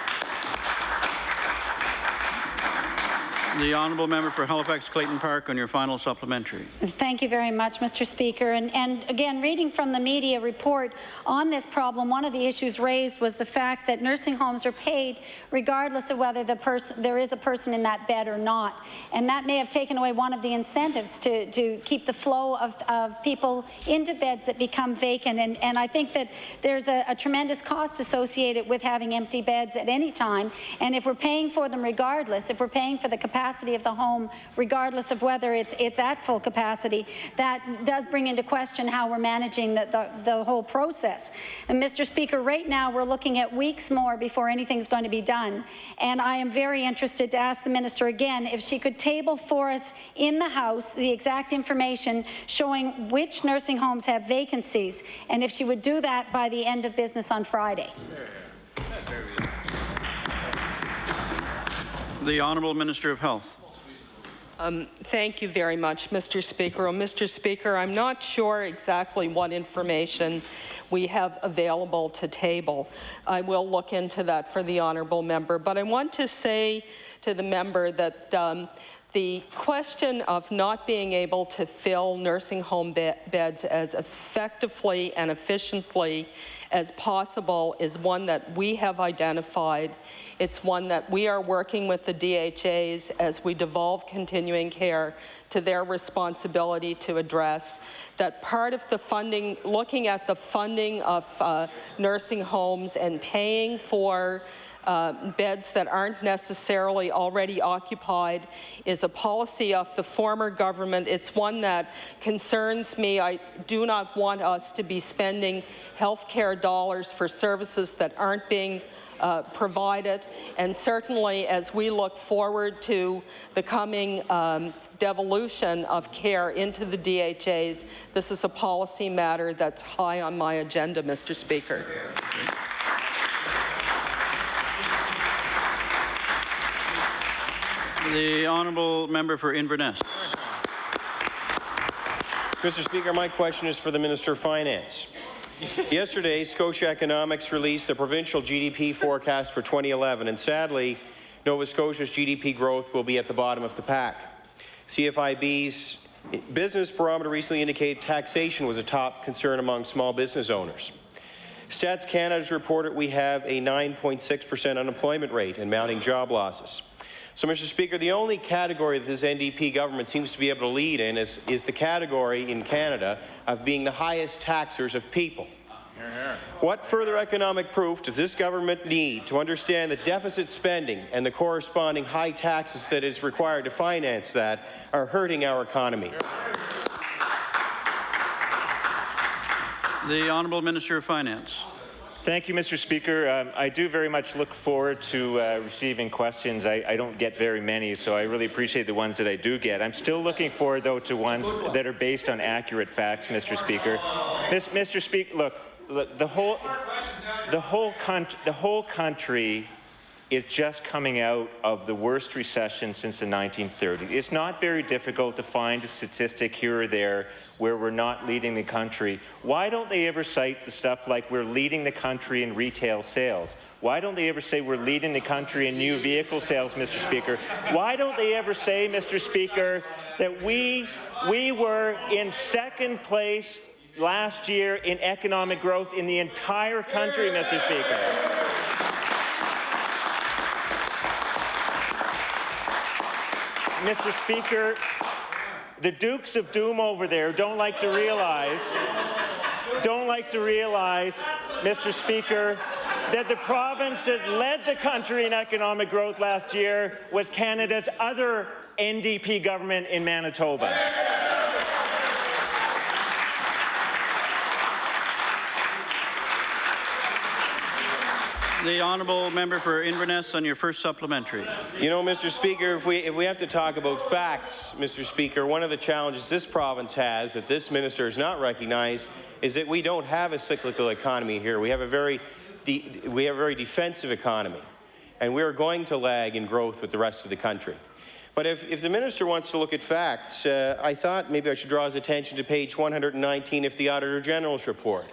The honourable member for Halifax Clayton Park on your final supplementary. Thank you very much, Mr. Speaker. And again, reading from the media report on this problem, one of the issues raised was the fact that nursing homes are paid regardless of whether there is a person in that bed or not. And that may have taken away one of the incentives to keep the flow of people into beds that become vacant. And I think that there's a tremendous cost associated with having empty beds at any time. And if we're paying for them regardless, if we're paying for the capacity of the home, regardless of whether it's at full capacity, that does bring into question how we're managing the whole process. And Mr. Speaker, right now we're looking at weeks more before anything's going to be done. And I am very interested to ask the minister again if she could table for us in the House the exact information showing which nursing homes have vacancies, and if she would do that by the end of business on Friday. The Honourable Minister of Health. Thank you very much, Mr. Speaker. Well, Mr. Speaker, I'm not sure exactly what information we have available to table. I will look into that for the honourable member, but I want to say to the member that the question of not being able to fill nursing home beds as effectively and efficiently as possible is one that we have identified. It's one that we are working with the DHAs as we devolve continuing care to their responsibility to address. That part of the funding, looking at the funding of nursing homes and paying for beds that aren't necessarily already occupied is a policy of the former government. It's one that concerns me. I do not want us to be spending healthcare dollars for services that aren't being provided. And certainly as we look forward to the coming devolution of care into the DHAs, this is a policy matter that's high on my agenda, Mr. Speaker. The honourable member for Inverness. Mr. Speaker, my question is for the Minister of Finance. Yesterday, Scotia Economics released the provincial GDP forecast for 2011, and sadly, Nova Scotia's GDP growth will be at the bottom of the pack. CFIB's business barometer recently indicated taxation was a top concern among small business owners. Stats Canada's reported we have a 9.6% unemployment rate and mounting job losses. So, Mr. Speaker, the only category that this NDP government seems to be able to lead in is the category in Canada of being the highest taxers of people. What further economic proof does this government need to understand that deficit spending and the corresponding high taxes that is required to finance that are hurting our economy? The Honourable Minister of Finance. Thank you, Mr. Speaker. I do very much look forward to receiving questions. I don't get very many, so I really appreciate the ones that I do get. I'm still looking forward, though, to ones that are based on accurate facts, Mr. Speaker. Mr. Speaker, look, the whole country is just coming out of the worst recession since the 1930s. It's not very difficult to find a statistic here or there where we're not leading the country. Why don't they ever cite the stuff like we're leading the country in retail sales? Why don't they ever say we're leading the country in new vehicle sales, Mr. Speaker? Why don't they ever say, Mr. Speaker, that we were in second place last year in economic growth in the entire country, Mr. Speaker? Mr. Speaker, the Dukes of Doom over there don't like to realize don't like to realize, Mr. Speaker, that the province that led the country in economic growth last year was Canada's other NDP government in Manitoba. The honourable member for Inverness on your first supplementary. You know, Mr. Speaker, if we have to talk about facts, Mr. Speaker, one of the challenges this province has that this minister has not recognized is that we don't have a cyclical economy here. We have a very defensive economy, and we are going to lag in growth with the rest of the country. But if the minister wants to look at facts, I thought maybe I should draw his attention to page 119 of the Auditor General's report.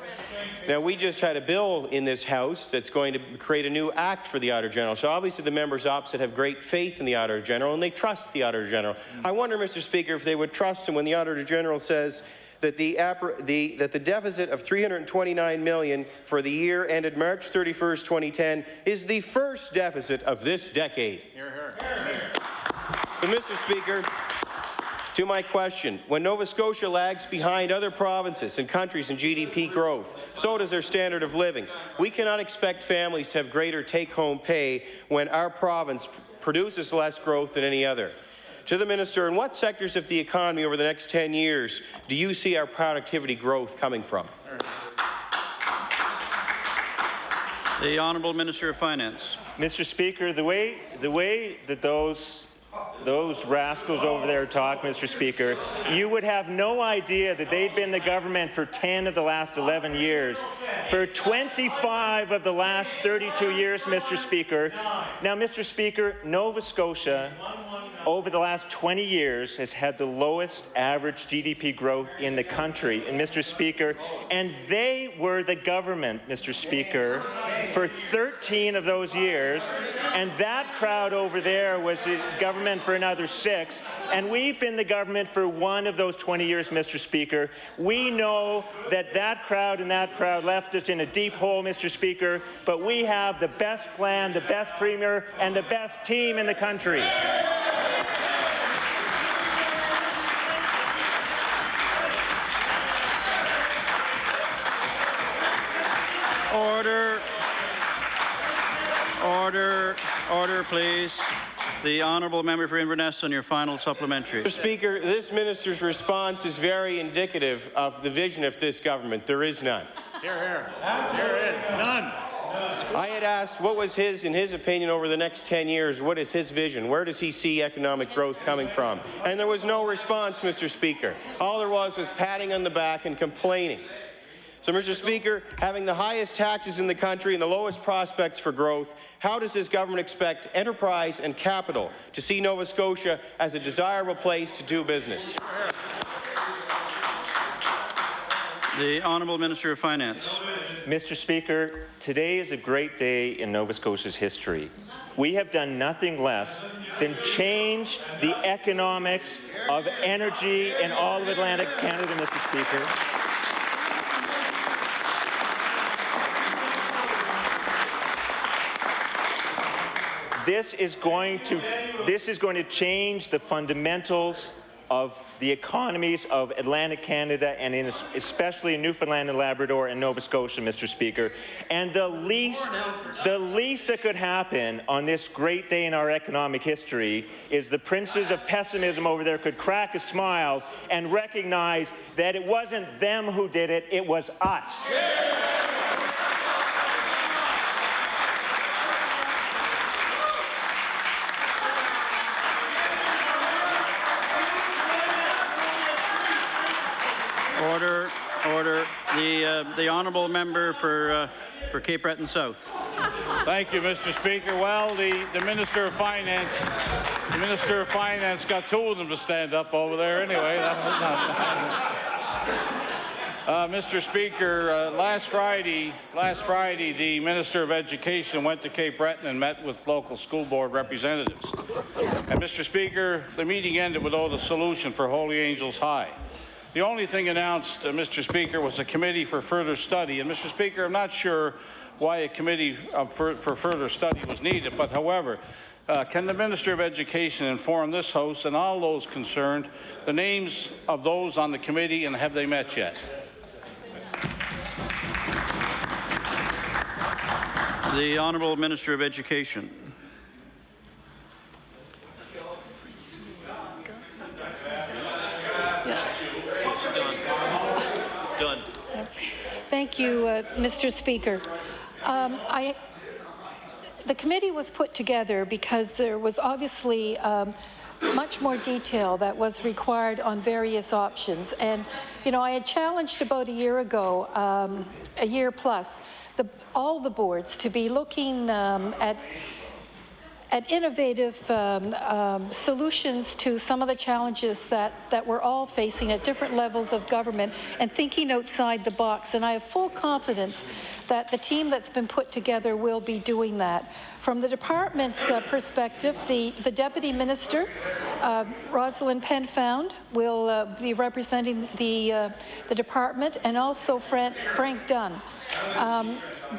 Now, we just had a bill in this House that's going to create a new act for the Auditor General. So obviously the members opposite have great faith in the Auditor General and they trust the Auditor General. I wonder, Mr. Speaker, if they would trust him when the Auditor General says that the deficit of $329 million for the year ended March 31st, 2010 is the first deficit of this decade. So, Mr. Speaker, to my question, when Nova Scotia lags behind other provinces and countries in GDP growth, so does their standard of living. We cannot expect families to have greater take-home pay when our province produces less growth than any other. To the minister, in what sectors of the economy over the next 10 years do you see our productivity growth coming from? The Honourable Minister of Finance. Mr. Speaker, the way that those rascals over there talk, Mr. Speaker, you would have no idea that they've been the government for 10 of the last 11 years, for 25 of the last 32 years, Mr. Speaker. Now, Mr. Speaker, Nova Scotia, over the last 20 years, has had the lowest average GDP growth in the country, and Mr. Speaker, and they were the government, Mr. Speaker, for 13 of those years, and that crowd over there was the government for another 6, and we've been the government for 1 of those 20 years, Mr. Speaker. We know that that crowd and that crowd left us in a deep hole, Mr. Speaker, but we have the best plan, the best premier, and the best team in the country. Order. Order. Order, please. The honourable member for Inverness on your final supplementary. Mr. Speaker, this minister's response is very indicative of the vision of this government. There is none. Here. None. I had asked what was in his opinion, over the next 10 years, what is his vision? Where does he see economic growth coming from? And there was no response, Mr. Speaker. All there was patting on the back and complaining. So, Mr. Speaker, having the highest taxes in the country and the lowest prospects for growth, how does this government expect enterprise and capital to see Nova Scotia as a desirable place to do business? The Honourable Minister of Finance. Mr. Speaker, today is a great day in Nova Scotia's history. We have done nothing less than change the economics of energy in all of Atlantic Canada, Mr. Speaker. This is going to change the fundamentals of the economies of Atlantic Canada and especially in Newfoundland and Labrador and Nova Scotia, Mr. Speaker. And the least that could happen on this great day in our economic history is the princes of pessimism over there could crack a smile and recognize that it wasn't them who did it, it was us. Order. The honourable member for Cape Breton South. Thank you, Mr. Speaker. Well, the Minister of Finance got 2 of them to stand up over there anyway. Mr. Speaker, last Friday, the Minister of Education went to Cape Breton and met with local school board representatives. And Mr. Speaker, the meeting ended without a solution for Holy Angels High. The only thing announced, Mr. Speaker, was a committee for further study. And, Mr. Speaker, I'm not sure why a committee for further study was needed, but however, can the Minister of Education inform this House and all those concerned the names of those on the committee, and have they met yet? The Honourable Minister of Education. Done. Thank you, Mr. Speaker. The committee was put together because there was obviously much more detail that was required on various options. And, you know, I had challenged about a year ago, a year plus, all the boards to be looking at innovative solutions to some of the challenges that we're all facing at different levels of government and thinking outside the box. And I have full confidence that the team that's been put together will be doing that. From the department's perspective, the Deputy Minister, Rosalind Penfound, will be representing the department, and also Frank Dunn.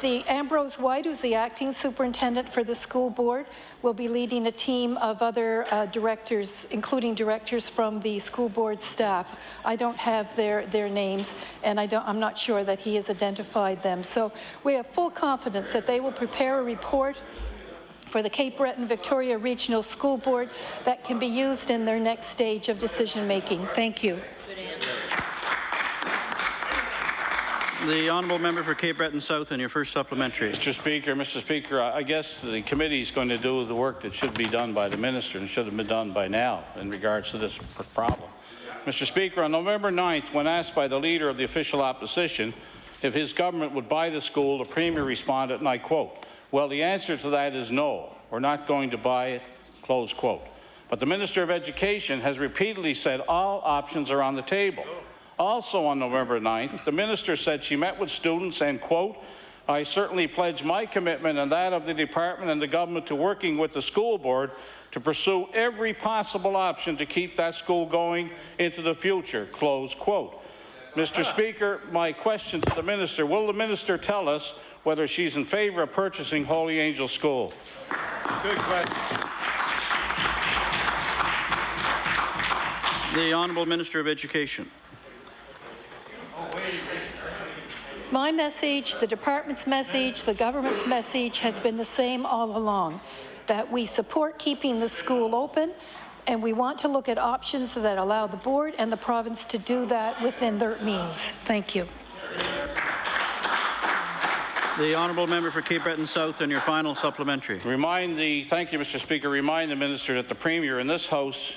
The Ambrose White, who's the acting superintendent for the school board, will be leading a team of other directors, including directors from the school board staff. I don't have their names, and I'm not sure that he has identified them. So we have full confidence that they will prepare a report for the Cape Breton Victoria Regional School Board that can be used in their next stage of decision making. Thank you. The Honourable Member for Cape Breton South, and your first supplementary. Mr. Speaker, I guess the committee is going to do the work that should be done by the minister and should have been done by now in regards to this problem. Mr. Speaker, on November 9th, when asked by the leader of the official opposition if his government would buy the school, the Premier responded, and I quote, "Well, the answer to that is no. We're not going to buy it," close quote. But the Minister of Education has repeatedly said all options are on the table. Also on November 9th, the minister said she met with students and, quote, "I certainly pledge my commitment and that of the department and the government to working with the school board to pursue every possible option to keep that school going into the future," close quote. Mr. Speaker, my question to the minister, will the minister tell us whether she's in favour of purchasing Holy Angel School? Good question. The Honourable Minister of Education. My message, the department's message, the government's message has been the same all along, that we support keeping the school open, and we want to look at options that allow the board and the province to do that within their means. Thank you. The Honourable Member for Cape Breton South, and your final supplementary. Thank you, Mr. Speaker. Remind the minister that the Premier in this House,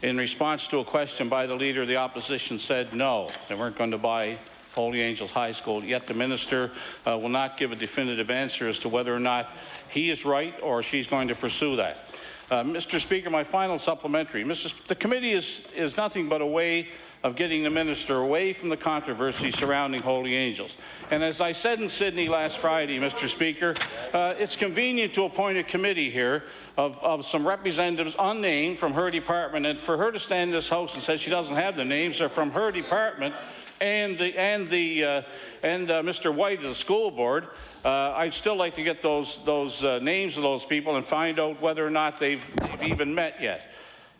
in response to a question by the Leader of the Opposition, said no, they weren't going to buy Holy Angels High School, yet the minister will not give a definitive answer as to whether or not he is right or she's going to pursue that. Mr. Speaker, my final supplementary. The committee is nothing but a way of getting the minister away from the controversy surrounding Holy Angels. And as I said in Sydney last Friday, Mr. Speaker, it's convenient to appoint a committee here of some representatives unnamed from her department, and for her to stand in this House and say she doesn't have the names, they're from her department, and Mr. White of the school board. I'd still like to get those names of those people and find out whether or not they've even met yet.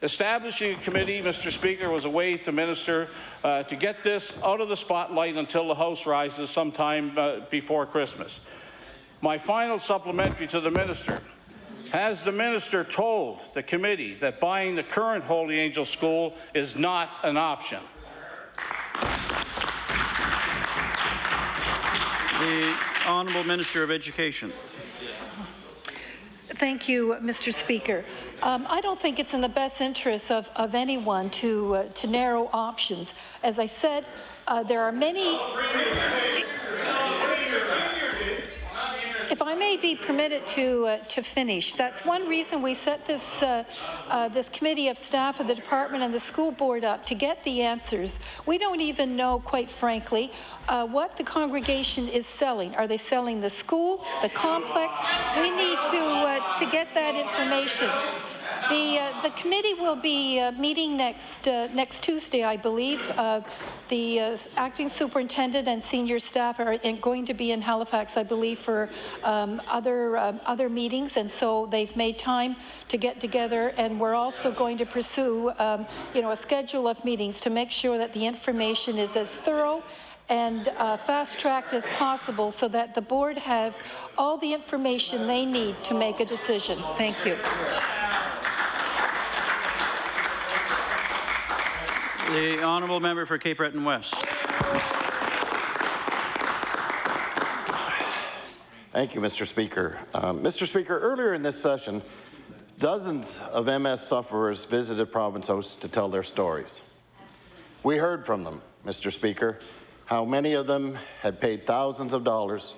Establishing a committee, Mr. Speaker, was a way to minister to get this out of the spotlight until the House rises sometime before Christmas. My final supplementary to the minister. Has the minister told the committee that buying the current Holy Angel School is not an option? The Honourable Minister of Education. Thank you, Mr. Speaker. I don't think it's in the best interest of anyone to narrow options. As I said, there are many. If I may be permitted to finish, that's one reason we set this this committee of staff of the department and the school board up to get the answers. We don't even know, quite frankly, what the congregation is selling. Are they selling the school, the complex? We need to get that information. The committee will be meeting next Tuesday, I believe. The acting superintendent and senior staff are going to be in Halifax, I believe, for other meetings, and so they've made time to get together. And we're also going to pursue, a schedule of meetings to make sure that the information is as thorough and fast-tracked as possible so that the board have all the information they need to make a decision. Thank you. The honourable member for Cape Breton West. Thank you, Mr. Speaker. Mr. Speaker, earlier in this session, dozens of MS sufferers visited Province House to tell their stories. We heard from them, Mr. Speaker, how many of them had paid thousands of dollars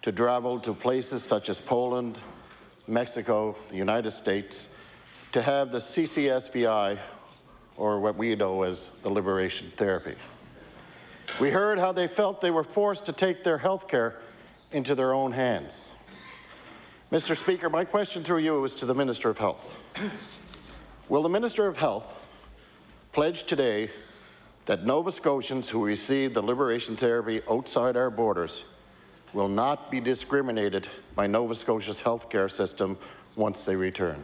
to travel to places such as Poland, Mexico, the United States, to have the CCSVI, or what we know as the liberation therapy. We heard how they felt they were forced to take their health care into their own hands. Mr. Speaker, my question through you is to the Minister of Health. Will the Minister of Health pledge today that Nova Scotians who receive the liberation therapy outside our borders will not be discriminated by Nova Scotia's healthcare system once they return?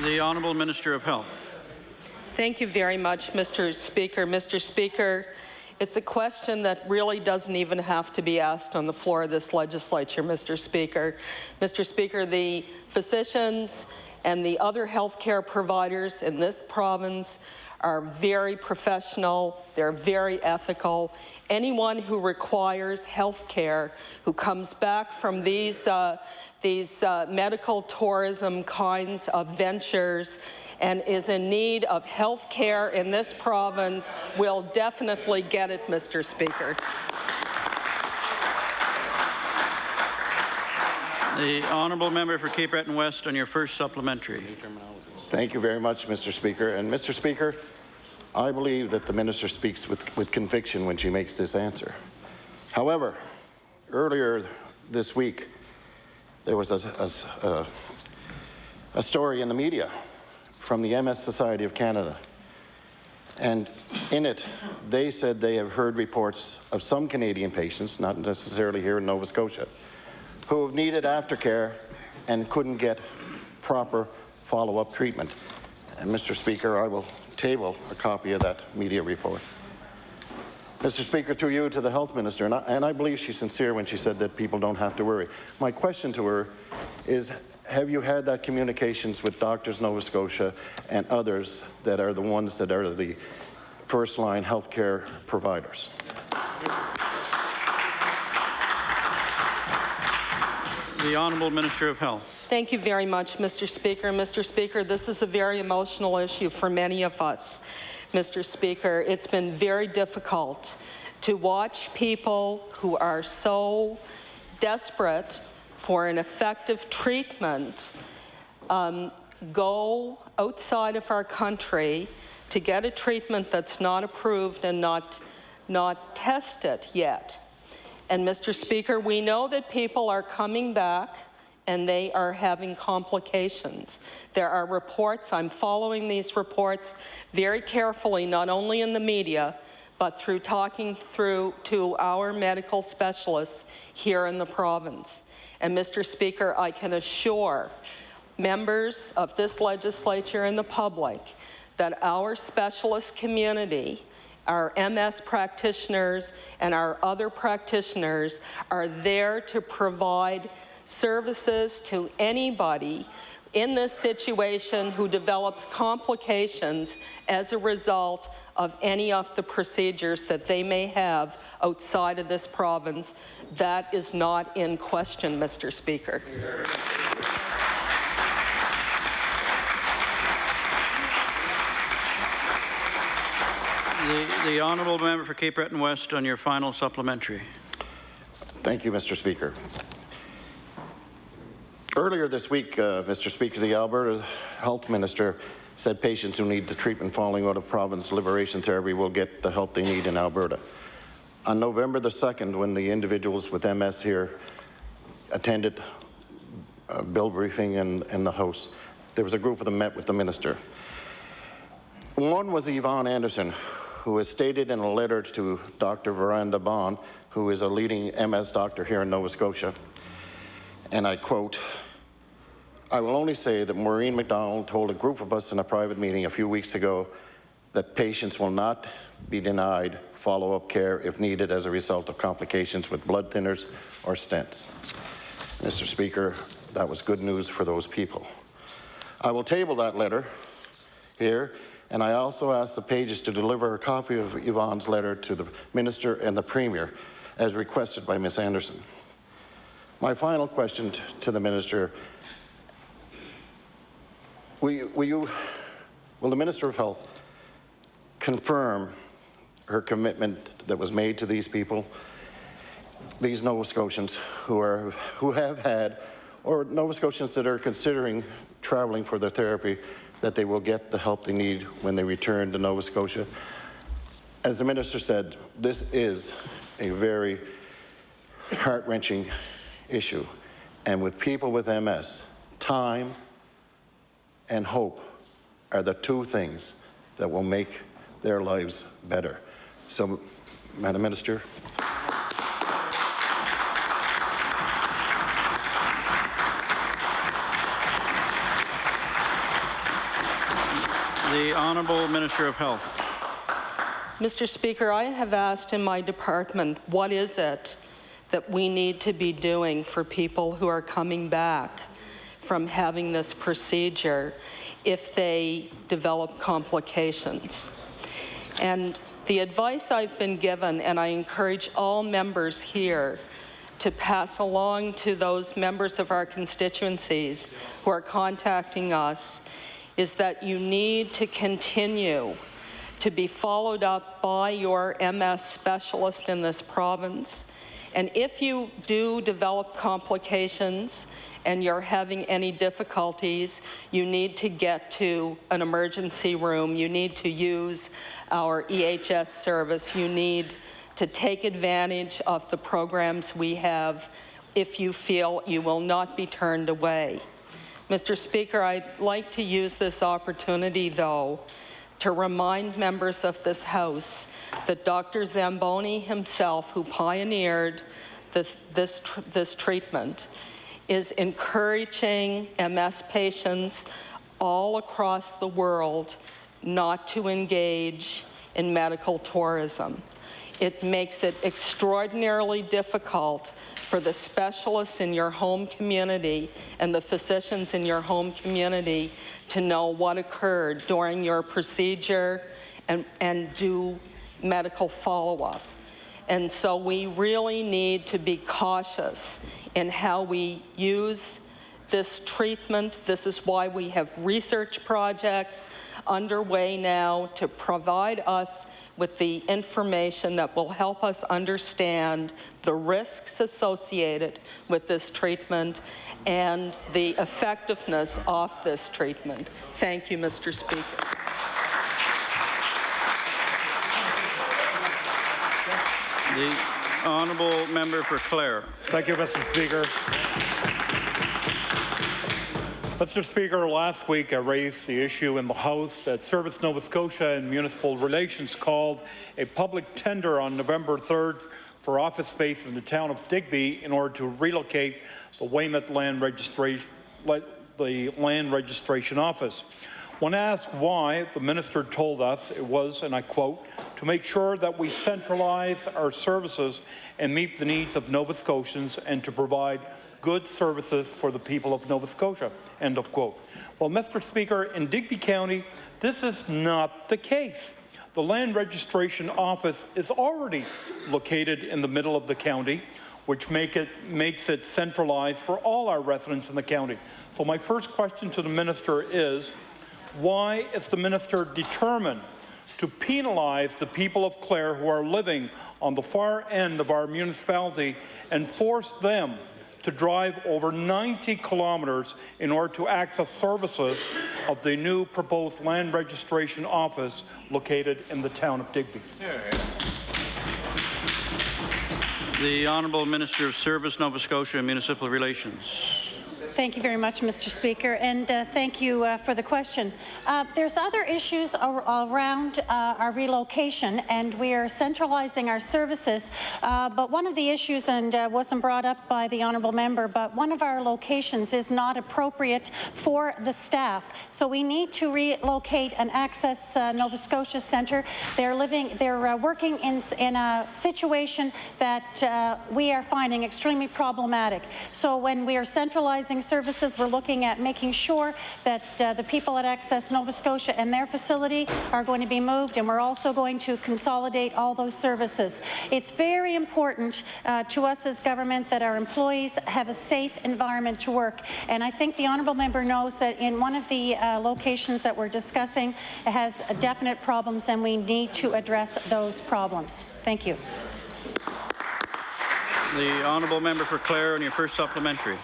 The Honourable Minister of Health. Thank you very much, Mr. Speaker. Mr. Speaker, it's a question that really doesn't even have to be asked on the floor of this legislature, Mr. Speaker. Mr. Speaker, the physicians and the other healthcare providers in this province are very professional, they're very ethical. Anyone who requires health care, who comes back from these medical tourism kinds of ventures and is in need of health care in this province will definitely get it, Mr. Speaker. The honourable member for Cape Breton West on your first supplementary. Thank you very much, Mr. Speaker. And Mr. Speaker, I believe that the minister speaks with conviction when she makes this answer. However, earlier this week, there was a story in the media from the MS Society of Canada. And in it, they said they have heard reports of some Canadian patients, not necessarily here in Nova Scotia, who have needed aftercare and couldn't get proper follow-up treatment. And Mr. Speaker, I will table a copy of that media report. Mr. Speaker, through you to the Health Minister, and I believe she's sincere when she said that people don't have to worry. My question to her is, have you had that communications with Doctors Nova Scotia and others that are the ones that are the first-line healthcare providers? The Honourable Minister of Health. Thank you very much, Mr. Speaker. Mr. Speaker, this is a very emotional issue for many of us. Mr. Speaker, it's been very difficult to watch people who are so desperate for an effective treatment go outside of our country to get a treatment that's not approved and not tested yet. And Mr. Speaker, we know that people are coming back and they are having complications. There are reports, I'm following these reports very carefully, not only in the media, but through talking to our medical specialists here in the province. And Mr. Speaker, I can assure members of this legislature and the public that our specialist community, our MS practitioners and our other practitioners are there to provide services to anybody in this situation who develops complications as a result of any of the procedures that they may have outside of this province. That is not in question, Mr. Speaker. The Honourable Member for Cape Breton West on your final supplementary. Thank you, Mr. Speaker. Earlier this week, Mr. Speaker, the Alberta Health Minister said patients who need the treatment following out of province liberation therapy will get the help they need in Alberta. On November the 2nd, when the individuals with MS here attended a bill briefing in the House, there was a group of them met with the minister. One was Yvonne Anderson, who has stated in a letter to Dr. Veranda Bond, who is a leading MS doctor here in Nova Scotia, and I quote, I will only say that Maureen MacDonald told a group of us in a private meeting a few weeks ago that patients will not be denied follow-up care if needed as a result of complications with blood thinners or stents. Mr. Speaker, that was good news for those people. I will table that letter here, and I also ask the pages to deliver a copy of Yvonne's letter to the Minister and the Premier as requested by Ms. Anderson. My final question to the Minister, will the Minister of Health confirm her commitment that was made to these people, these Nova Scotians who have had, or Nova Scotians that are considering traveling for their therapy, that they will get the help they need when they return to Nova Scotia? As the Minister said, this is a very heart-wrenching issue, and with people with MS, time and hope are the two things that will make their lives better. So, Madam Minister. The Honourable Minister of Health. Mr. Speaker, I have asked in my department, what is it that we need to be doing for people who are coming back from having this procedure if they develop complications? And the advice I've been given, and I encourage all members here to pass along to those members of our constituencies who are contacting us, is that you need to continue to be followed up by your MS specialist in this province. And if you do develop complications and you're having any difficulties, you need to get to an emergency room. You need to use our EHS service. You need to take advantage of the programs we have if you feel you will not be turned away. Mr. Speaker, I'd like to use this opportunity, though, to remind members of this House that Dr. Zamboni himself, who pioneered this treatment, is encouraging MS patients all across the world not to engage in medical tourism. It makes it extraordinarily difficult for the specialists in your home community and the physicians in your home community to know what occurred during your procedure and do medical follow-up. And so we really need to be cautious in how we use this treatment. This is why we have research projects underway now to provide us with the information that will help us understand the risks associated with this treatment and the effectiveness of this treatment. Thank you, Mr. Speaker. The Honourable Member for Clare. Thank you, Mr. Speaker. Mr. Speaker, last week I raised the issue in the House that Service Nova Scotia and Municipal Relations called a public tender on November 3rd for office space in the town of Digby in order to relocate the Weymouth land registration office. When asked why, the minister told us it was, and I quote, to make sure that we centralize our services and meet the needs of Nova Scotians and to provide good services for the people of Nova Scotia, end of quote. Well, Mr. Speaker, in Digby County, this is not the case. The land registration office is already located in the middle of the county, which makes it centralized for all our residents in the county. So my first question to the minister is, why is the minister determined to penalize the people of Clare who are living on the far end of our municipality and force them to drive over 90 kilometers in order to access services of the new proposed land registration office located in the town of Digby? The Honourable Minister of Service, Nova Scotia and Municipal Relations. Thank you very much, Mr. Speaker, and thank you for the question. There's other issues around our relocation, and we are centralizing our services. But one of the issues, and wasn't brought up by the honourable member, but one of our locations is not appropriate for the staff. So we need to relocate and access Nova Scotia Centre. They're working in a situation that we are finding extremely problematic. So when we are centralizing services, we're looking at making sure that the people at Access Nova Scotia and their facility are going to be moved, and we're also going to consolidate all those services. It's very important to us as government that our employees have a safe environment to work, and I think the honourable member knows that in one of the locations that we're discussing has definite problems, and we need to address those problems. Thank you. The honourable member for Clare on your first supplementary.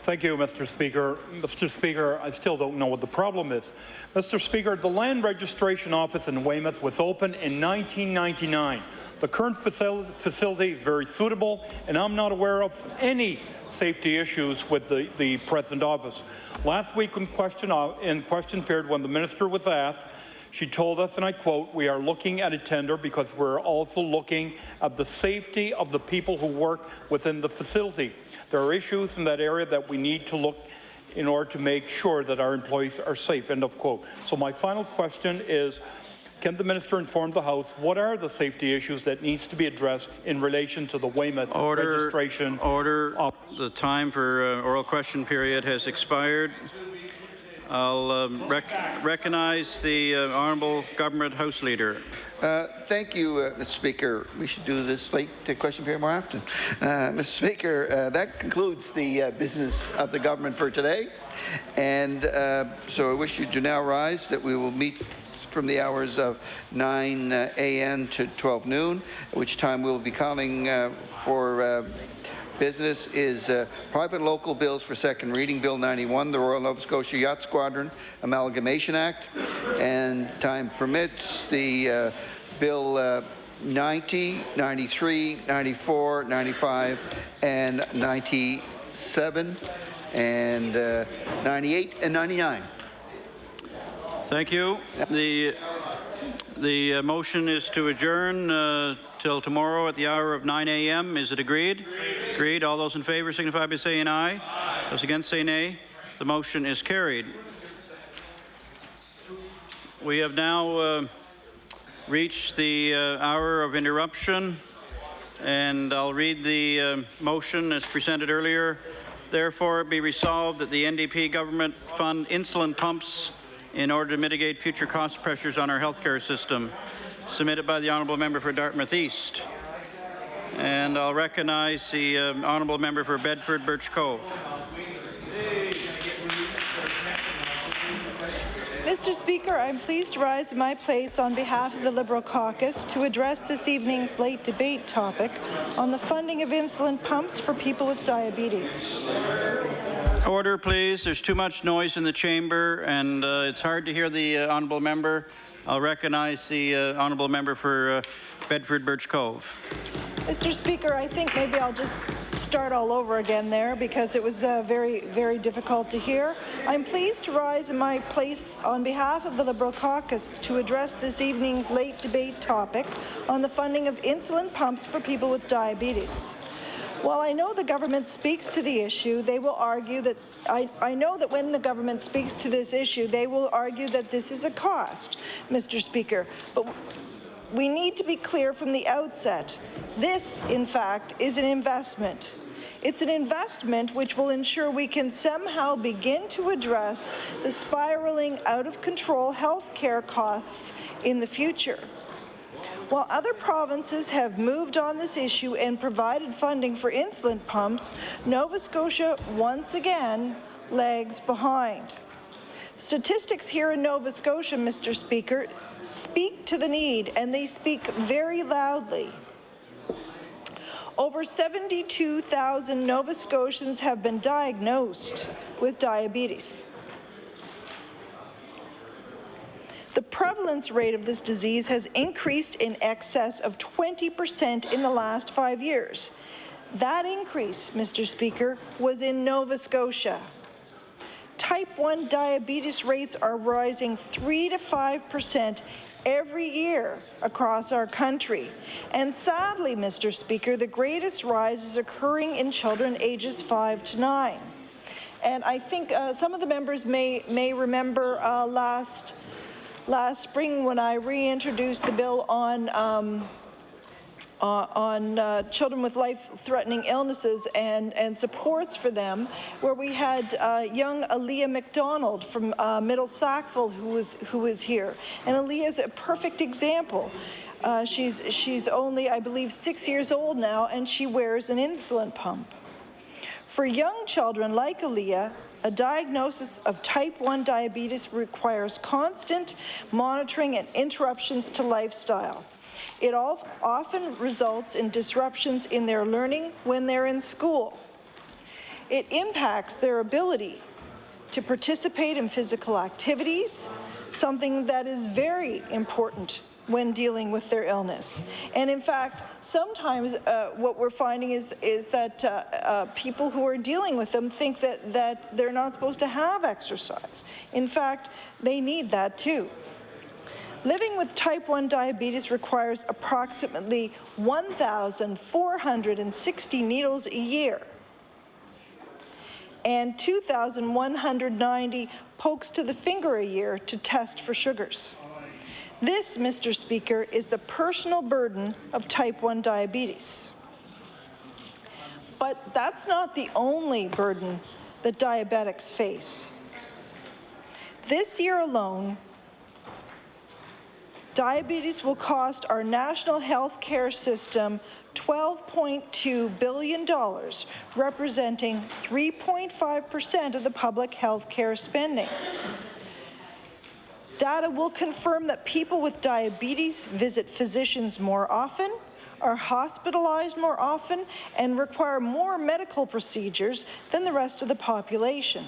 Thank you, Mr. Speaker. Mr. Speaker, I still don't know what the problem is. Mr. Speaker, the Land Registration Office in Weymouth was opened in 1999. The current facility is very suitable, and I'm not aware of any safety issues with the present office. Last week in question period, when the minister was asked, she told us, and I quote, "We are looking at a tender because we're also looking at the safety of the people who work within the facility. There are issues in that area that we need to look in order to make sure that our employees are safe," end of quote. So my final question is, can the minister inform the House what are the safety issues that needs to be addressed in relation to the Weymouth registration? Order. The time for oral question period has expired. I'll recognize the Honourable Government House Leader. Thank you, Mr. Speaker. We should do this late question period more often. Mr. Speaker, that concludes the business of the government for today. And so I wish you to now rise that we will meet from the hours of 9 a.m. to 12 noon, at which time we will be calling for business is private local bills for second reading. Bill 91, the Royal Nova Scotia Yacht Squadron Amalgamation Act. And time permits, the Bill 90, 93, 94, 95, and 97, and 98 and 99. Thank you. The motion is to adjourn till tomorrow at the hour of 9 a.m. Is it agreed? Agreed. All those in favour signify by saying aye. Aye. Those against say nay. The motion is carried. We have now reached the hour of interruption, and I'll read the motion as presented earlier. Therefore, it be resolved that the NDP government fund insulin pumps in order to mitigate future cost pressures on our healthcare system. Submitted by the Honourable Member for Dartmouth East. And I'll recognize the Honourable Member for Bedford Birch Cove. Mr. Speaker, I'm pleased to rise in my place on behalf of the Liberal caucus to address this evening's late debate topic on the funding of insulin pumps for people with diabetes. Order, please. There's too much noise in the chamber, and it's hard to hear the Honourable Member. I'll recognize the Honourable Member for Bedford Birch Cove. Mr. Speaker, I think maybe I'll just start all over again there because it was very, very difficult to hear. I'm pleased to rise in my place on behalf of the Liberal caucus to address this evening's late debate topic on the funding of insulin pumps for people with diabetes. While I know the government speaks to the issue, they will argue that I know that when the government speaks to this issue, they will argue that this is a cost, Mr. Speaker. But we need to be clear from the outset. This, in fact, is an investment. It's an investment which will ensure we can somehow begin to address the spiraling out-of-control health care costs in the future. While other provinces have moved on this issue and provided funding for insulin pumps, Nova Scotia once again lags behind. Statistics here in Nova Scotia, Mr. Speaker, speak to the need, and they speak very loudly. Over 72,000 Nova Scotians have been diagnosed with diabetes. The prevalence rate of this disease has increased in excess of 20% in the last 5 years. That increase, Mr. Speaker, was in Nova Scotia. Type 1 diabetes rates are rising 3 to 5% every year across our country. And sadly, Mr. Speaker, the greatest rise is occurring in children ages 5 to 9. And I think some of the members may remember last spring when I reintroduced the bill on children with life-threatening illnesses and supports for them, where we had young Aaliyah McDonald from Middle Sackville who was here. And Aaliyah is a perfect example. She's only, I believe, 6 years old now, and she wears an insulin pump. For young children like Aaliyah, a diagnosis of type 1 diabetes requires constant monitoring and interruptions to lifestyle. It often results in disruptions in their learning when they're in school. It impacts their ability to participate in physical activities, something that is very important when dealing with their illness. And in fact, sometimes what we're finding is that people who are dealing with them think that they're not supposed to have exercise. In fact, they need that too. Living with type 1 diabetes requires approximately 1,460 needles a year and 2,190 pokes to the finger a year to test for sugars. This, Mr. Speaker, is the personal burden of type 1 diabetes. But that's not the only burden that diabetics face. This year alone, diabetes will cost our national health care system $12.2 billion, representing 3.5% of the public health care spending. Data will confirm that people with diabetes visit physicians more often, are hospitalized more often, and require more medical procedures than the rest of the population.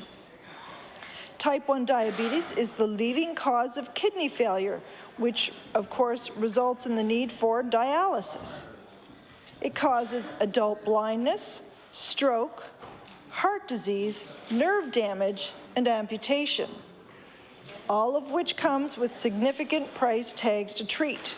Type 1 diabetes is the leading cause of kidney failure, which of course results in the need for dialysis. It causes adult blindness, stroke, heart disease, nerve damage, and amputation, all of which comes with significant price tags to treat.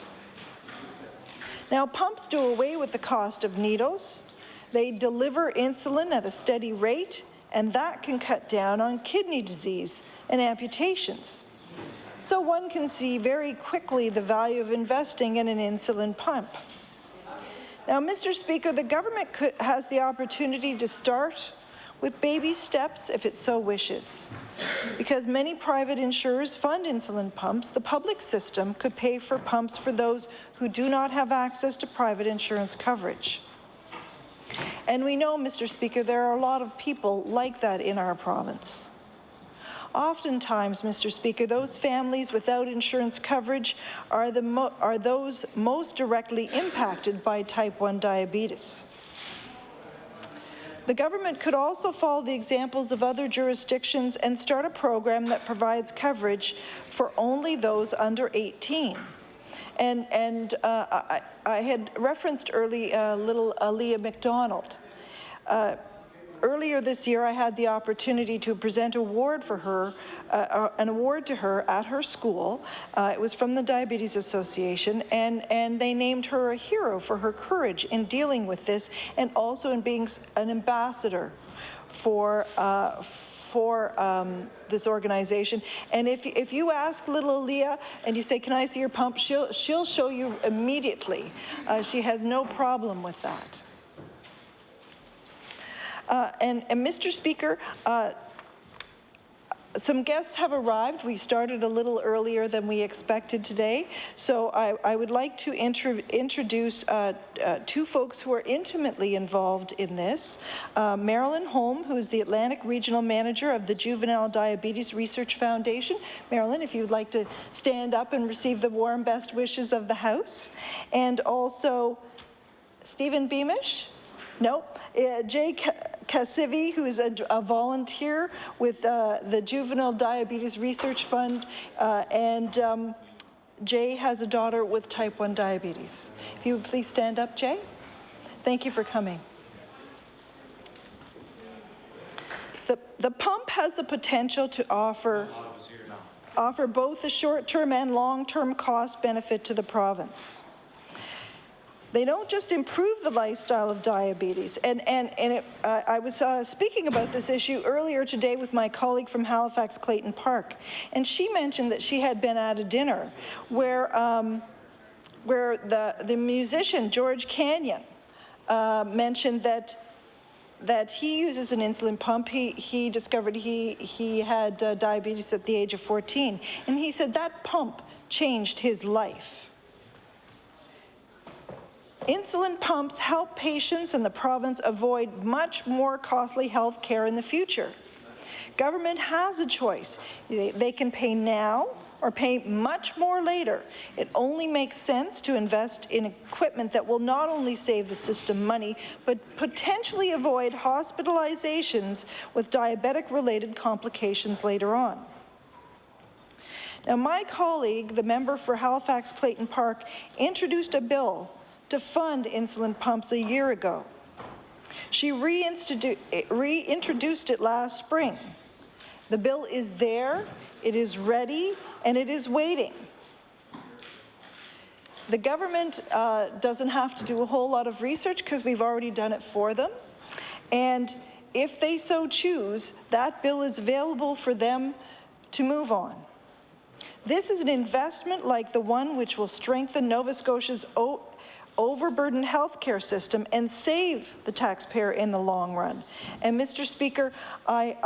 Now, pumps do away with the cost of needles. They deliver insulin at a steady rate, and that can cut down on kidney disease and amputations. So one can see very quickly the value of investing in an insulin pump. Now, Mr. Speaker, the government has the opportunity to start with baby steps if it so wishes. Because many private insurers fund insulin pumps, the public system could pay for pumps for those who do not have access to private insurance coverage. And we know, Mr. Speaker, there are a lot of people like that in our province. Oftentimes, Mr. Speaker, those families without insurance coverage are those most directly impacted by type 1 diabetes. The government could also follow the examples of other jurisdictions and start a program that provides coverage for only those under 18. And I had referenced little Aaliyah McDonald. Earlier this year, I had the opportunity to present an award to her at her school. It was from the Diabetes Association, and they named her a hero for her courage in dealing with this and also in being an ambassador for this organization. And if you ask little Aaliyah and you say, "Can I see your pump?" she'll show you immediately. She has no problem with that. And Mr. Speaker, some guests have arrived. We started a little earlier than we expected today. So I would like to introduce two folks who are intimately involved in this. Marilyn Holm, who is the Atlantic Regional Manager of the Juvenile Diabetes Research Foundation. Marilyn, if you would like to stand up and receive the warm best wishes of the House. And also Stephen Beamish. No, Jay Cassivi, who is a volunteer with the Juvenile Diabetes Research Fund, and Jay has a daughter with type 1 diabetes. If you would please stand up, Jay. Thank you for coming. has the potential to offer both the short-term and long-term cost benefit to the province. They don't just improve the lifestyle of diabetes. I was speaking about this issue earlier today with my colleague from Halifax Clayton Park, and she mentioned that she had been at a dinner where the musician George Canyon mentioned that he uses an insulin pump. He discovered he had diabetes at the age of 14, and he said that pump changed his life. Insulin pumps help patients in the province avoid much more costly health care in the future. Government has a choice. They can pay now or pay much more later. It only makes sense to invest in equipment that will not only save the system money, but potentially avoid hospitalizations with diabetic-related complications later on. Now, my colleague, the member for Halifax Clayton Park, introduced a bill to fund insulin pumps a year ago. She reintroduced it last spring. The bill is there, it is ready, and it is waiting. The government doesn't have to do a whole lot of research because we've already done it for them. And if they so choose, that bill is available for them to move on. This is an investment like the one which will strengthen Nova Scotia's overburdened healthcare system and save the taxpayer in the long run. And Mr. Speaker, I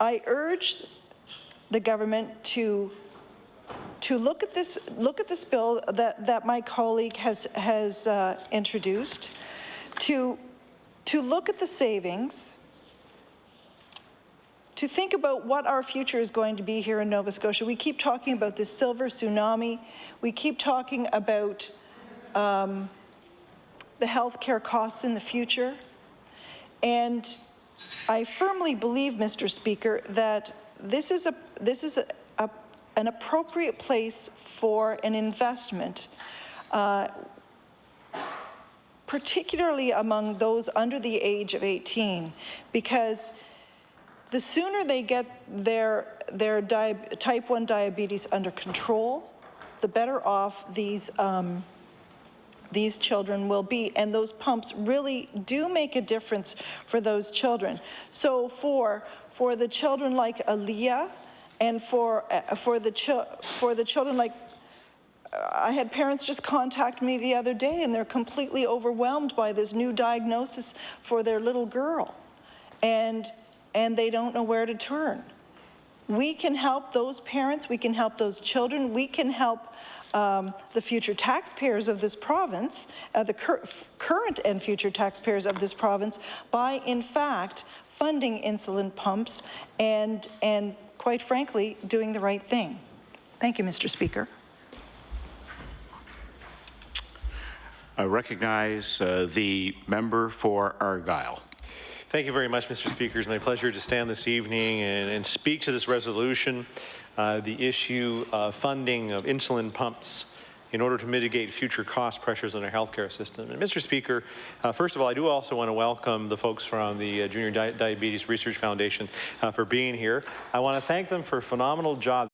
urge the government to look at this bill that my colleague has introduced, to look at the savings, to think about what our future is going to be here in Nova Scotia. We keep talking about this silver tsunami. We keep talking about the healthcare costs in the future. And I firmly believe, Mr. Speaker, that this is an appropriate place for an investment, particularly among those under the age of 18, because the sooner they get their type 1 diabetes under control, the better off these children will be. And those pumps really do make a difference for those children. So for the children like Aaliyah, and for the children like, I had parents just contact me the other day, and they're completely overwhelmed by this new diagnosis for their little girl, and they don't know where to turn. We can help those parents, we can help those children, we can help the future taxpayers of this province, the current and future taxpayers of this province, by in fact funding insulin pumps and quite frankly, doing the right thing. Thank you, Mr. Speaker. I recognize the member for Argyle. Thank you very much, Mr. Speaker. It's my pleasure to stand this evening and speak to this resolution, the issue of funding of insulin pumps in order to mitigate future cost pressures on our healthcare system. And Mr. Speaker, first of all, I do also want to welcome the folks from the Junior Diabetes Research Foundation for being here. I want to thank them for a phenomenal job